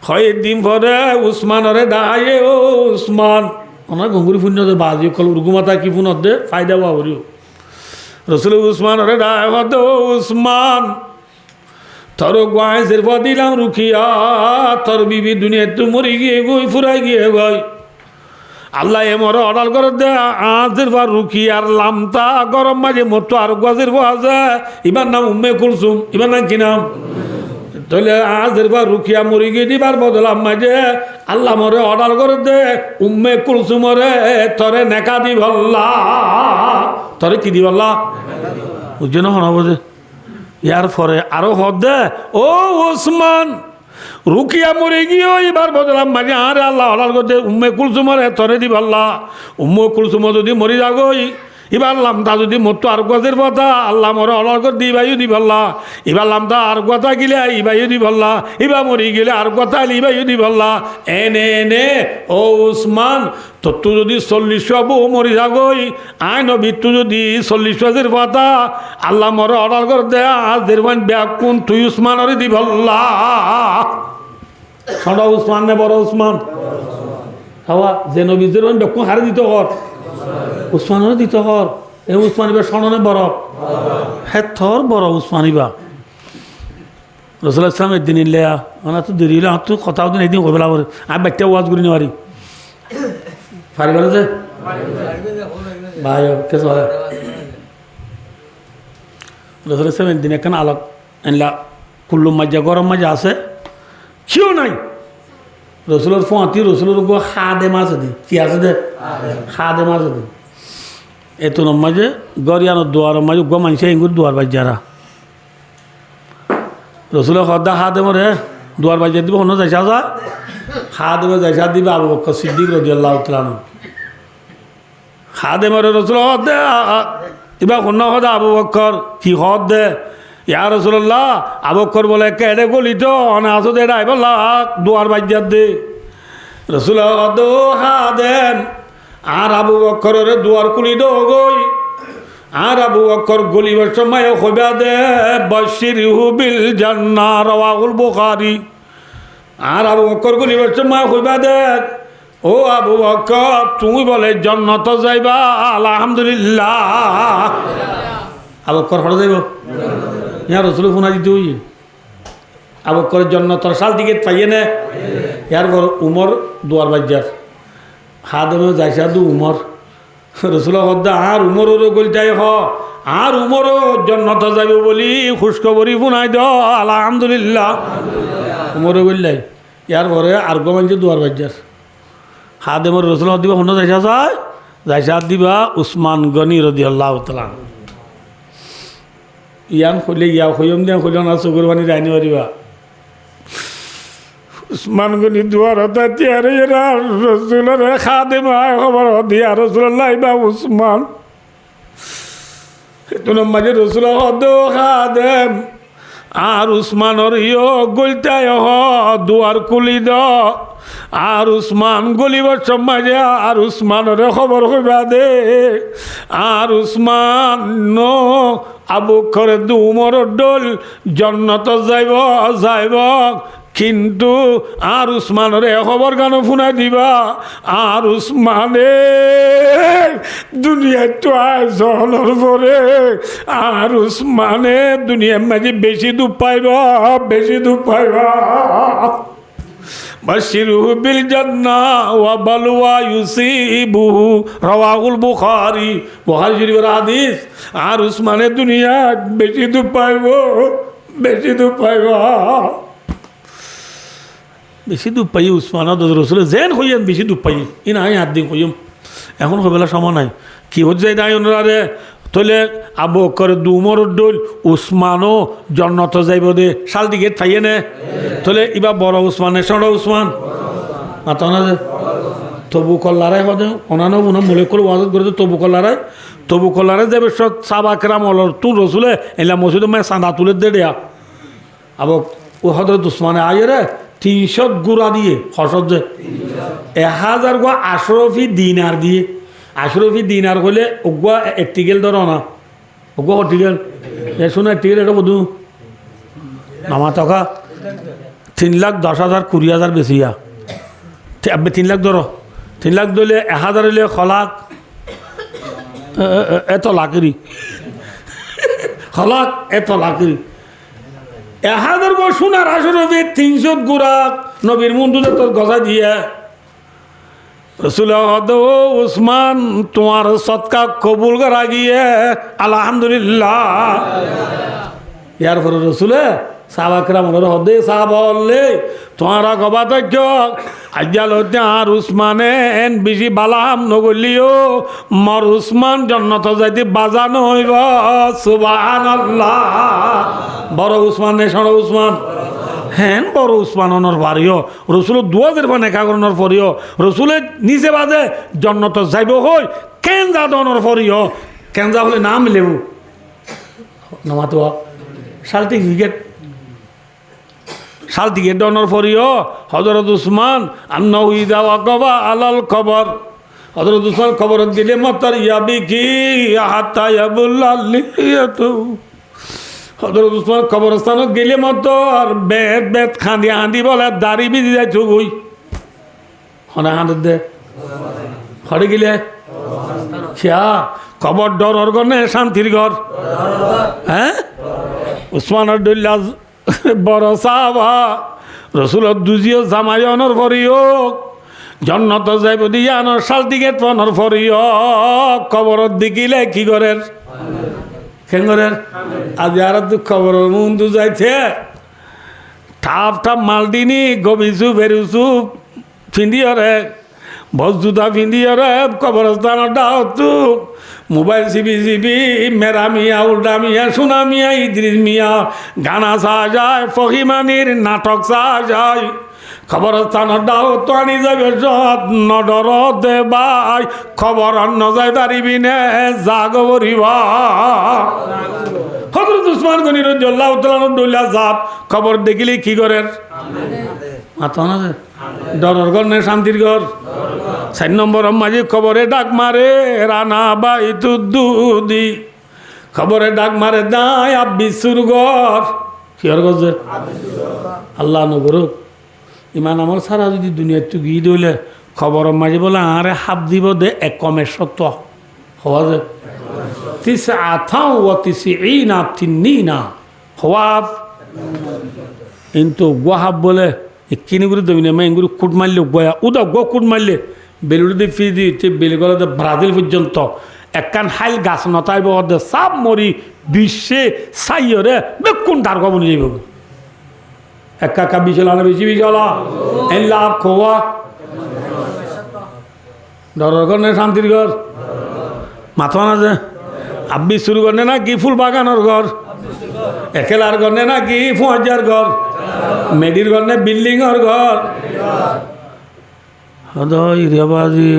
কয়েকদিন পরে উসমানরে ডায়ে ও উসমান ওনার গঙ্গুরি ফুন্য বাজি কল উর্গুমাতা কি ফুন দে ফায়দা বাবরিও রসুল উসমানরে ডায় হদ ও উসমান তোর গোয়াইসের পর দিলাম রুখিয়া তোর বিবি দুনিয়া তু মরি গিয়ে গই ফুরাই গিয়ে গই আল্লাহ এমর অর্ডার করে দে আজের পর রুখিয়ার লামতা গরম মাঝে মতো আর গাছের পর আছে এবার নাম উম্মে কুলসুম এবার নাম কি নাম তাহলে আজের পর রুখিয়া মরি গিয়ে দিবার বদলাম মাঝে আল্লাহ মরে অর্ডার করে দে উম্মে কুলসুমরে তরে নেকা দি বল্লা তরে কি দি বল্লা বুঝছো না হনা বোঝে ইয়ার পরে আরো হদ দে ও ওসমান রুকিয়া মরে গিয়েও এবার বদলাম মানে আরে আল্লাহ অর্ডার করতে উম্মে কুলসুমরে তরে দি বল্লা উম্মে কুলসুম যদি মরি যাগই এবার লামটা যদি মতো আর গাছের কথা আল্লাহ মরে অর্ডার করে দি ভাইও দি বল্লা এবার লামটা আর কথা গিলে ইবাইও দি বল্লা এবার মরি গেলে আর কথা ইবাইও দি বল্লা এনে এনে ও উসমান তত্তু যদি 40 বউ মরি যাগই আইন বিত্তু যদি 40 কথা আল্লাহ মরে অর্ডার করে দে আজ দেরবান ব্যাগ কোন তুই উসমানরে দি বল্লা ছোট উসমান নে বড় উসমান হাওয়া যে নবীদের ব্যাগ হারে দিত কর উসমানের দিতে হর এ উসমানিবা সননে বড় হ্যাঁ থর বড় উসমানিবা রসুল ইসলাম একদিন ইলে আনা তো দেরি হলে তো কথাও দিন একদিন করবে বলে আমি ব্যাগটা ওয়াজ করি নিবারি ফারি বলে যে ভাই কেস হয় রসুল ইসলাম একদিন একখান আলোক এনলা কুল্লুম মাজা গরম মাজা আছে কেউ নাই রসুলের ফোঁয়াতি রসুলের গো খাদে মাছ দি কি আছে দে খাদে মাছ দি এতো মাঝে গরিয়ানোর দুয়ারের মাঝে গো মানুষ এগুলো দুয়ার বাজারা রসুলের খদ্দা খাদে মরে দুয়ার বাজার দিব অন্য যাইসা যায় খাদেমে যাইসা দিবে আবু বকর সিদ্দিক রাদিয়াল্লাহু তাআলা খাদে মরে রসুল দে এবার অন্য খদা আবু বকর কি খদ দে ইয়া রাসূলুল্লাহ আবু বকর বলে কেডে গলি তো অনে আসো দে ডাই বলা দুয়ার বাজার দে রসুল দো খাদেম আর আবু বকরের দুয়ার খুলি দো গই আর আবু বকর গলিবার সময় কইবা দে বাশিরহু বিল জান্নাহ রাওয়াহুল বুখারী আর আবু বকর গলিবার সময় কইবা দে ও আবু বকর তুমি বলে জান্নাত যাইবা আলহামদুলিল্লাহ আবু বকর হড় যাইব ইয়া রাসূল ফোনা দিতে হই আবু বকরের জান্নাতের সাল দিকে পাইয়ে না ইয়ার বড় উমর দুয়ার বাজার খাদেমে যাইসা দু উমর রসুল হদ্দা আর উমরেরও গলটাই হ আর উমরও জন্নত যাবে বলি খুশখবরি শুনাই দ আলহামদুলিল্লাহ উমরও গল্লাই ইয়ার পরে আর গমাইছে দুয়ার বাজার খাদেমর রসুল দিবা শুনো যাইসা যায় যাইসা দিবা উসমান গনি রাদিয়াল্লাহু তাআলা ইয়ান খুলে ইয়া হইম দিয়া খুলে না চকুর পানি রাইনি পারিবা উসমান গনি দুয়ার হতা তিয়ারে রসুলের খাদেম আয় খবর দিয়া রসুল্লাহ বা উসমান সেতু মাঝে রসুল হদ খাদেম আর উসমানর ইয় গলতায় হ দুয়ার খুলি দ আর উসমান গলিবার সমাজে আর উসমানরে খবর হইবা দে আর উসমান আবু করে দু উমর ডোল জন্নত যাইব যাইব কিন্তু আর উসমানরে খবর গানো শুনাই দিবা আর উসমানে দুনিয়ায় তো আয়োজনের পরে আর উসমানে দুনিয়ার মাঝে বেশি দুঃখ পাইবা বেশি দুঃখ পাইবা বাশিরহু বিল জান্নাহ ওয়া বালওয়া ইউসিবুহু রাওয়াহুল বুখারী বুখারী শরীফের হাদিস আর উসমানে দুনিয়া বেশি দুঃখ পাইব বেশি দুঃখ পাইবা বেশি দুঃখ পাই উসমান রসুল জেন হইম বেশি দুঃখ পাই ইনা হাত দিন হইম এখন হবেলা সময় নাই কি হচ্ছে নাই ওনারে তলে আবু করে দুমর ডোল উসমানও জন্নত যাইব দে শাল দিকে থাইয়ে নে তলে ইবা বড় উসমানে সড় উসমান মাতা না যে তবু কল্লারাই হদে ওনানো উনা মূলে করে ওয়াজত করে তবু কল্লারাই যাবে সব সাবাকেরাম অলর তুল রসুলে এলা মসজিদে মায় চাঁদা তুলে দে দেয়া আবু ও হজরত উসমানে আয়ে রে 300 গুড়া দিয়ে হসত যে 1000 গো আশরফি দিনার দিয়ে আশরফি দিনার হলে ওগুয়া একটিগেল ধর না ওগুয়া অটিগেল এ শুনে একটিগেল এটা বধু নামা টাকা 3,10,000 20,000 বেশিয়া 3 লাখ ধরো 3 লাখ ধরলে 1000 হলে খলাক এত লাকেরি খলাক এত লাকেরি 1000 গো সোনার আশরফি 300 গুড়া নবীর মুন্ডুলে তোর গজা দিয়ে রসুল উসমান তোমার সৎকা কবুল করা গিয়ে আলহামদুলিল্লাহ ইয়ার পরে রসুলে সাহাবাকরা মনে হদে সাহাব বললে তোমারা গবা তৈক আজ্জাল আর উসমানে এন বেশি বালাম নগলিও মর উসমান জন্নত যাইতে বাজানো হইব সুবহানাল্লাহ বড় উসমান নে সড় উসমান হ্যাঁ বড় উসমানর বাড়িও রসুল 2000 একা করণর পরিও রসুলে নিজে বাজে জন্নত যাইব হই কেনজা দনর পরিও কেনজা হলে নাম লেবু নামাতো শালটিকে ডনর পরিও হজরত উসমান আন্নাউইদা ওয়াকবা আলাল খবর হজরত উসমান খবর দিলে মতার ইয়াবি কি হাত্তা ইয়াবুল্লাহিয়াতু হজরত উসমান কবরস্থানত গেলে মতো আর বেদ বেদ খাঁদি হাঁদি বলে দাড়ি বিধি যায় চুগুই হনে হাঁদ দে হরে গেলে সিয়া কবর ডর গনে শান্তির ঘর হ্যাঁ উসমানের ডল্লা বড় সাহাবা রসুলত দুজিও জামাইয়নর ফরিও জন্নত যাইব দিয়ানোর শাল দিকে পনর ফরিও কবরত দেখিলে কি করেন কেন করেন আজ আর খবর মুন্দু যাইছে ঠাপ ঠাপ মালদিনি গবিছু বেরুছু ফিন্দিয়রে বস জুতা ফিন্দিয়রে কবরস্থানের ডাহতু মোবাইল চিবি মেরা মিয়া উল্টা মিয়া সোনা মিয়া ইদ্রিস মিয়া গানা চাওয়া যায় ফহিমানির নাটক চাওয়া যায় খবরস্থানের ডাহত আনি যাবে যত নডর দে বাই খবর অন্য যাই পারিবি নে জাগ বরিবা হযরত উসমান গনি রাদিয়াল্লাহু তাআলা দৌলা জাত খবর দেখিলে কি করেন মাথা না ডরর ঘর নে শান্তির ঘর 4 নম্বর মাঝে খবরে ডাক মারে রানা বাইতুদ্দুদি খবরে ডাক মারে দায় আব্বিসুর ঘর কি আর গজে আল্লাহ নগর ইমান আমার সারা যদি দুনিয়া তু গিয়ে দিলে খবর মাঝে বলে আরে হাত দিব দে এক কমের সত্য হওয়া যায় তিসা আথাও ও তিসি এই না তিন্নি না হওয়াব কিন্তু গোহাব বলে কিনিগুলো দেবি না মেয়েগুলো কুট মারলে গয়া উদা গো কুট মারলে বেলুড়ি ফি দিতে বেলগলাতে ব্রাজিল পর্যন্ত একখান হাইল গাছ নতাইব সাপ মরি বিশ্বে সাইয়রে বেকুন তার খবর যাইব একা বিচলা না বেশি বিচলা এই লাভ খোয়া ডরের ঘর নেই শান্তির ঘর মাথা না যে আব্বি শুরু করে না কি ফুল বাগানোর ঘর একেলার ঘর না কি ফুয়ার ঘর মেডির ঘর নে বিল্ডিংর ঘর হদয় রেবাজি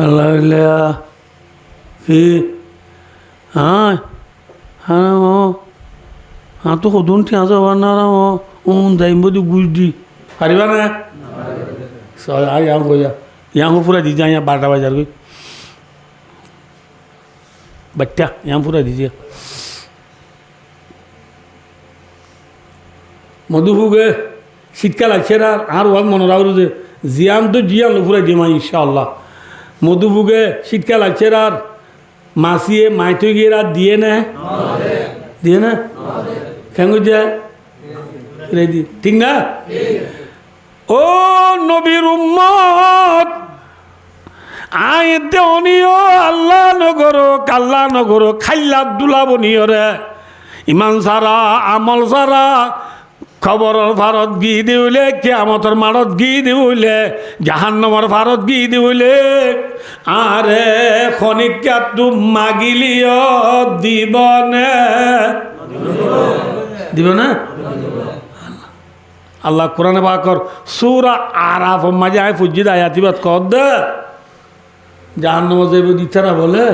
আল্লাহ কি হ্যাঁ হ্যাঁ ও হ্যাঁ তো সদন ঠিয়া যাবা না যাইম বদি গুজ দি পারিবা না ইয়াং পুরা দি যা 12টা বাজার গই বাচ্চা ইয়াং পুরা দিছে মধুভুগে শীতকাল আছে আর ওয়াজ মনে রাখো যে জিয়াম তো জিয়াম পুরা দিমা ইনশাআল্লাহ মধুভুগে শীতকাল আছে আর মাসিয়ে মাইতো গিয়ে রাত দিয়ে না কেন যায় রেডি ঠিক না ও নবীর উম্মত আইতে অনিও আল্লাহ নগর খাইলা দুলা বনিয়রে ইমান সারা আমল সারা খবরের ভারত গি দিউলে কিয়ামতের মারত গি দিউলে জাহান্নামের ভারত গি দিউলে আরে খনিকা তুম মাগিলিও দিবনে দিব না আল্লাহ কোরআনে পাকর সূরা আরাফ মাঝে আয় ফুজিদ আয়াতিবাদ কর দে জাহান্নামে যাইব দিতারা বলে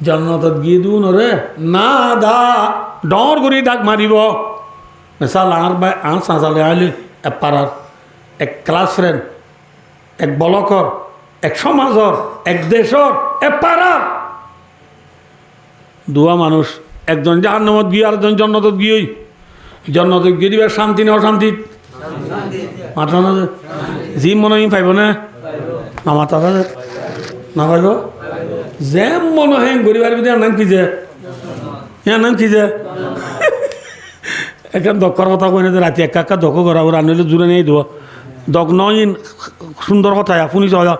জান্নাতত গিয়ে দিউন রে না দা ডর করি ডাক মারিব মিসাল আর সাঁচালে আইলি এক পাড়ার এক ক্লাস ফ্রেন্ড এক বলকর এক সমাজর এক দেশর এক পাড়ার দুয়া মানুষ একজন জাহান্নামত গিয়ে আরেকজন জান্নাতত গিয়ে জান্নাতত গিয়ে দিবে শান্তি না অশান্তি মাথা না জি মনে হয় পাইব না না মাথা না পাইব যে মনে হয় গরিবার ভিতরে নাম কি যে নাম কি যে এখন দক্ষর কথা কই না যে রাতে একা দক্ষ করা ওরা আনলে জুড়ে নিয়ে দেবো দক নয় সুন্দর কথা শুনি চলা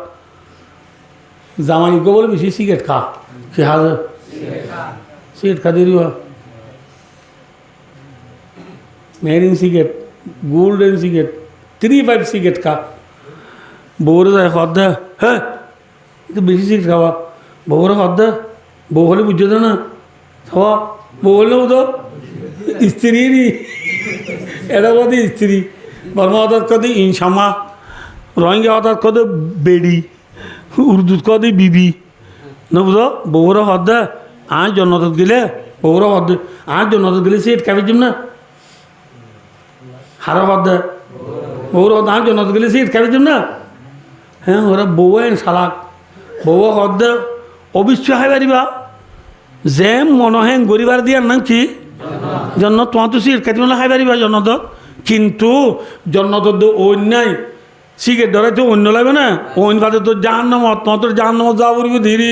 জামানি গো বলে বেশি সিগারেট খা কি হাল সিগারেট খা দেরি marine cigarette golden cigarette 3-5 cigarette খা বউরে যায় খদ দে হ্যাঁ একটু বেশি সিগারেট খাওয়া বউরে খদ দে বউ হলে বুঝছো না খাওয়া বউ হলেও তো স্ত্রী এটা কদি স্ত্রী বর্মা অর্থাৎ কদি ইনসামা রোহিঙ্গা অর্থাৎ কদি বেড়ি উর্দুত কদি বিবি না বুঝো বউরে খদ দে আজ জন্নত গেলে বউরে খদ দে আজ জন্নত গেলে সিগারেট খাবি না হারা খদ দে বউরা আজ জন্নত গেলে সিগারেট খাবি না হ্যাঁ ওরা বউ আইন শালাক বউ খদ দে অবশ্যই খাই পারিবা যে মনে হয় গরিবার দিয়ার নাম কি জন্নত তোমার তো সিগারেট খাইতে খাই পারিবা জন্নত কিন্তু জন্নত অন্যায় সিগারেট ধরে তো অন্য লাগবে না অন্য ভাতে তোর জাহান্নামত তোমার তোর জাহান্নামত যাওয়া পড়িব ধীরে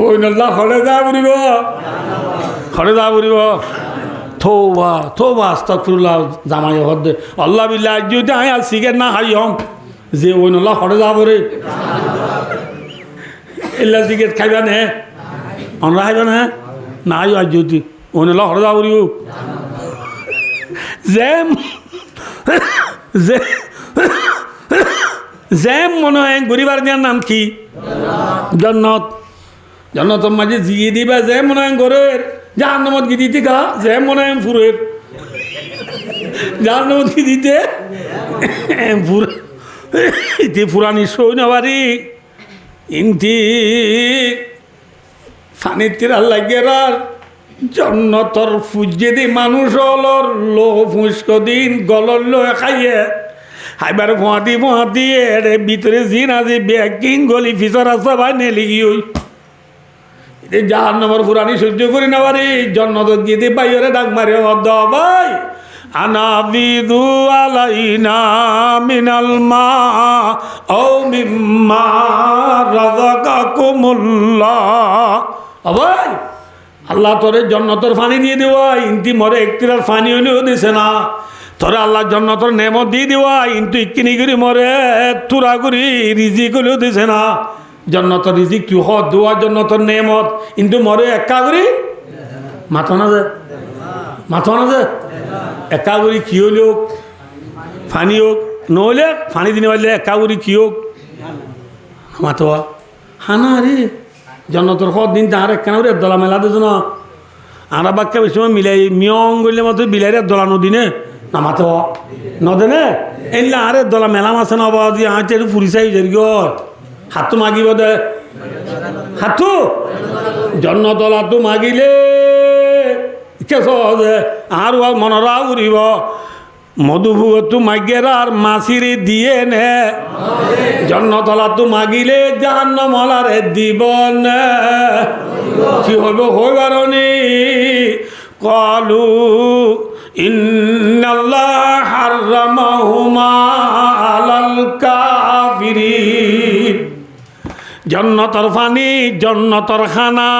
অন্য খড়ে যাওয়া পড়িব খড়ে যাওয়া পড়িব থৌবা থৌবা আস্তাগফিরুল্লাহ জামাই হদ আল্লাহ বিল্লাহ যদি আয় আর সিগারেট না খাই হম যে অন্য খড়ে যাওয়া পড়ে এল্লা সিগারেট খাইবা নে আমরা খাইবা না না আই আজ যদি অন্য খড়ে যাওয়া পড়িব যে মনে হয় গরিবার দিয়ার নাম কি জন্নত জন্নত মাঝে জিয়ে দিবা যে মনে হয় গরের জাহান্নামত কি দিতে গা যে মনে হয় ফুরের জাহান্নামত কি দিতে ইতি ফুরানি সই নবারি ইন্তি ফানির তিরার লাগেরার জন্নতর ফুজে দি মানুষ অলর লো ফুসক দিন গলর লো খাইয়ে হাইবার ফোঁয়াতি এর ভিতরে জিন আছে ব্যাকিং গলি ফিসর আসা ভাই নেলি গিয়ে জাহান্নামের ফুরানি সহ্য করি না পারি জন্নত গিয়ে বাইরে ডাক মারে ভাই আনাবিদু আলাইনা মিনাল মা ও মিম্মা রাযাকাকুমুল্লাহ ভাই আল্লাহ তোরে জন্নতর পানি দিয়ে দেওয়া ইন্তি মরে একটিরার পানি হইলেও দিছে না তোরে আল্লাহ জন্নতর নেমত দিয়ে দেওয়া কিন্তু ইকিনি করি মরে তুরা করি রিজিক হইলেও দিছে না জন্নতর রিজিক তুই হত দেওয়া জন্নতর নেমত কিন্তু মরে একা করি মাথা না যে মাথা না যে একা করি কি হইল ফানি হোক নহলে ফানি দিনে পারলে একা করি কি হোক মাথা হানা রে জন্নতর সদ দিন তাহার একখানা করে দলা মেলা দিছ না আর বাক্যা বেশি মিলাই মিয়ং করলে মতো বিলাইরে দলা নদীনে না মাথা নদেনে এনলে আরে দলা মেলা মাছে না বাবা দিয়ে আঁচে একটু ফুরি চাই যাই গর হাতটো মাগিব দে হাতটো জন্নতলা তো মাগিলে কেস আর মনরা উড়িব মধুভুগতু মাগের আর মাসিরে দিয়ে নে জন্নতলা তো মাগিলে জাহান্নামলারে দিব নে কি হইব হইবার নি কলু ইন্নাল্লাহ হারামাহুমা আলাল কাফিরিন জন্নতর ফানি জন্নতর খানা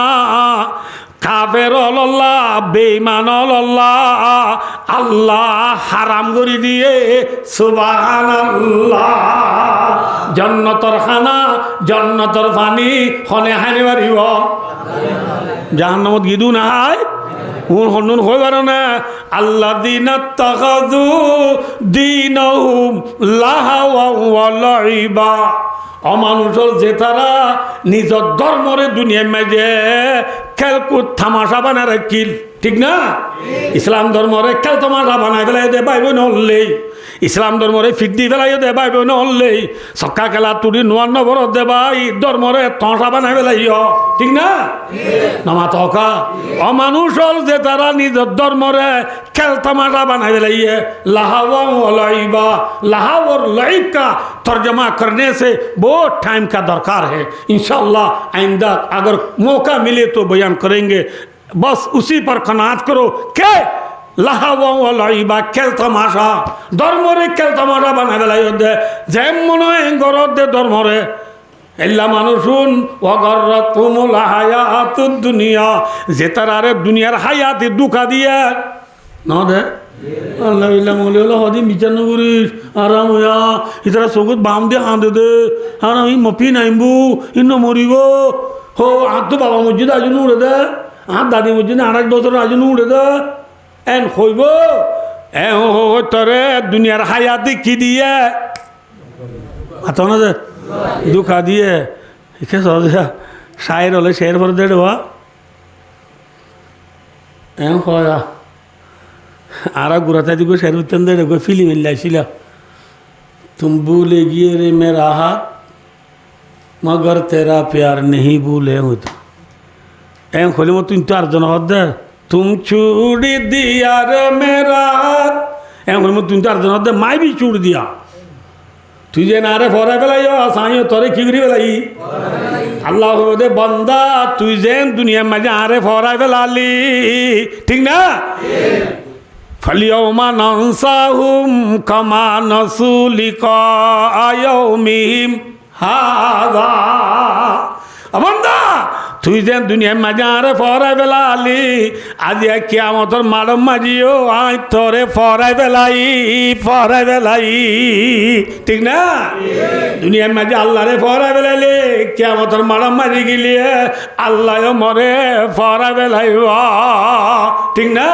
কাফের আল্লাহ বেঈমান আল্লাহ আল্লাহ হারাম করে দিয়ে সুবহানাল্লাহ জন্নতর খানা জন্নতর পানি হনে হানি পারিব জাহান্নামত গিদু নাই হনুন হইবার না আল্লাযীনা তাখাযু দীনাহুম লাহাওয়া ওয়া লাইবা অমানুষের যে তারা নিজের ধর্মরে দুনিয়ার মাঝে খেলকুদ তামাশা বানায় রাখিল ঠিক না ইসলাম ধর্মরে খেল তামাশা বানাই ফেলাই দে ভাই বোন হলেই ইসলাম ধর্মরে ফিরদি ফেলাই দে ভাই বোন হলেই সক্কা খেলা তুড়ি নোয়ার নবর দে ভাই ধর্মরে তমাশা বানাই ফেলাই ঠিক না নামা তকা অমানুষ হল যে তারা নিজের ধর্মরে খেল তামাশা বানাই ফেলাইয়ে लाहवा लाइबा लाहव और लाइब का तर्जमा करने से बहुत टाइम का दरकार है इंशाअल्लाह आइंदा अगर मौका मिले तो बयान करेंगे बस उसी पर कनात करो के लाहवा लाइबा खेल तमाशा धर्मरे खेल तमाशा बना बेलाई दे जेमन गरद दे धर्मरे एल्ला मानुषुन वगर्रतुमुल हायातुद दुनिया जे तारारे दुनियार हायाते दुखा दिया न दे আল্লাহ ইল্লা মৌলা হদি বিচার নগরিস আরাম হইয়া ইতারা চকুত বাম দিয়ে হাঁদে দে আর আমি মপি নাইমবু ইন্ন মরিব হো আর তো বাবা মসজিদ আজু উড়ে দে আর দাদি মসজিদ 8 বছর আজু উড়ে দে এন হইব এ তরে দুনিয়ার হায়াতে কি দিয়ে আতো না দে দুঃখা দিয়ে একে সহজা শায়ের হলে শের ভরে দে বা এন হয় आरा गुराता दिको शेरुतन दे को फिल्म मिलला तुम भूले गिए रे मेरा हाथ मगर तेरा प्यार नहीं भूले हो तो एम खोले मो तुम चार जन हद तुम छुड़ी दिया रे मेरा हाथ एम खोले मो तुम चार जन हद माई भी छुड़ दिया तुझे नारे फोरा बेलाई साइयो तोरे खिगरी बेलाई अल्लाह दे बंदा तुझे दुनिया में आरे फोरा बेलाली ठीक ना फलियौमा नंसाहुम कमा नसू लिक़ा यौमिहिम हाज़ा बंदा তুই যে দুনিয়ার মাঝে আরে ফরাই বেলালি আজ কিয়ামতের মারম মাঝিও আই তোরে ফরাই বেলাই ঠিক না দুনিয়ার মাঝে আল্লাহ রে ফরাই বেলাইলে কিয়ামতের মারম মাঝি গিলিয়ে আল্লাহ মরে ফরাই বেলাইব ঠিক না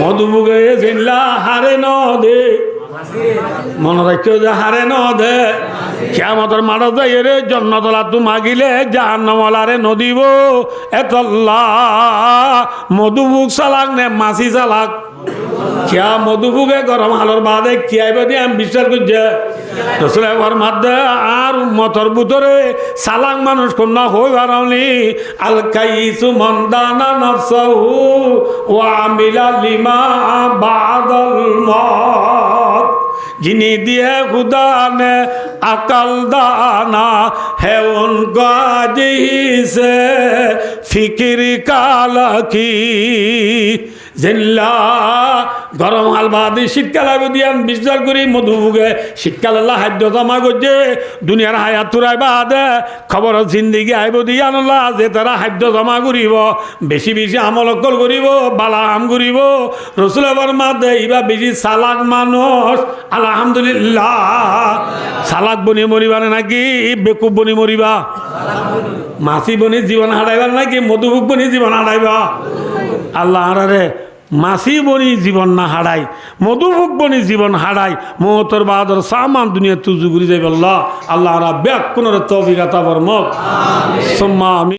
মধুবুগে জিল্লা হারে ন দে মনে রাখিও যে হারে ন দে কিয়ামতের মারা যাই রে জন্নতলা তু মাগিলে জাহান্নামলারে নদীব এতল্লাহ মধুবুক চালাক নে মাছি চালাক क्या मधुबुगे गरम हालर बादे क्या बादे हम विचार करছে রসুল ফরমাতে আর উম্মতের ভিতরে সালাং মানুষ কোনা হই বারাউনি আল কাইসু মন্দানা নফসহু ওয়া আমিলা লিমা বাদাল মত जिनी दिए खुदा ने अकल दाना है उनका जी से फिक्र काला की जिल्ला गरम हाल बाद शीतकाल दियान विचार करी मधुबुगे शीतकाल अल्लाह खाद्य जमा करছে दुनियार हायात तुराई बाद खबर जिंदगी आइब दियान अल्लाह जे तारा खाद्य जमा करिब बेशी बेशी আমল অকল করিব বালা আম করিব রাসূল ফরমাতে ইবা বেশি চালাক মানুষ আলহামদুলিল্লাহ চালাক বনি মরিবা নাকি বেকুব বনি মরিবা মাছি বনি জীবন হারাইবা নাকি মধুবুক বনি জীবন হারাইবা আল্লাহ আরে মাছি বনি জীবন না হারাই মধুবুক বনি জীবন হারাই মহতর বাদর সামান দুনিয়া তুজু ঘুরি যাইব আল্লাহ আল্লাহ ব্যাক কোন তৌফিক আতা ফরমাও সুম্মা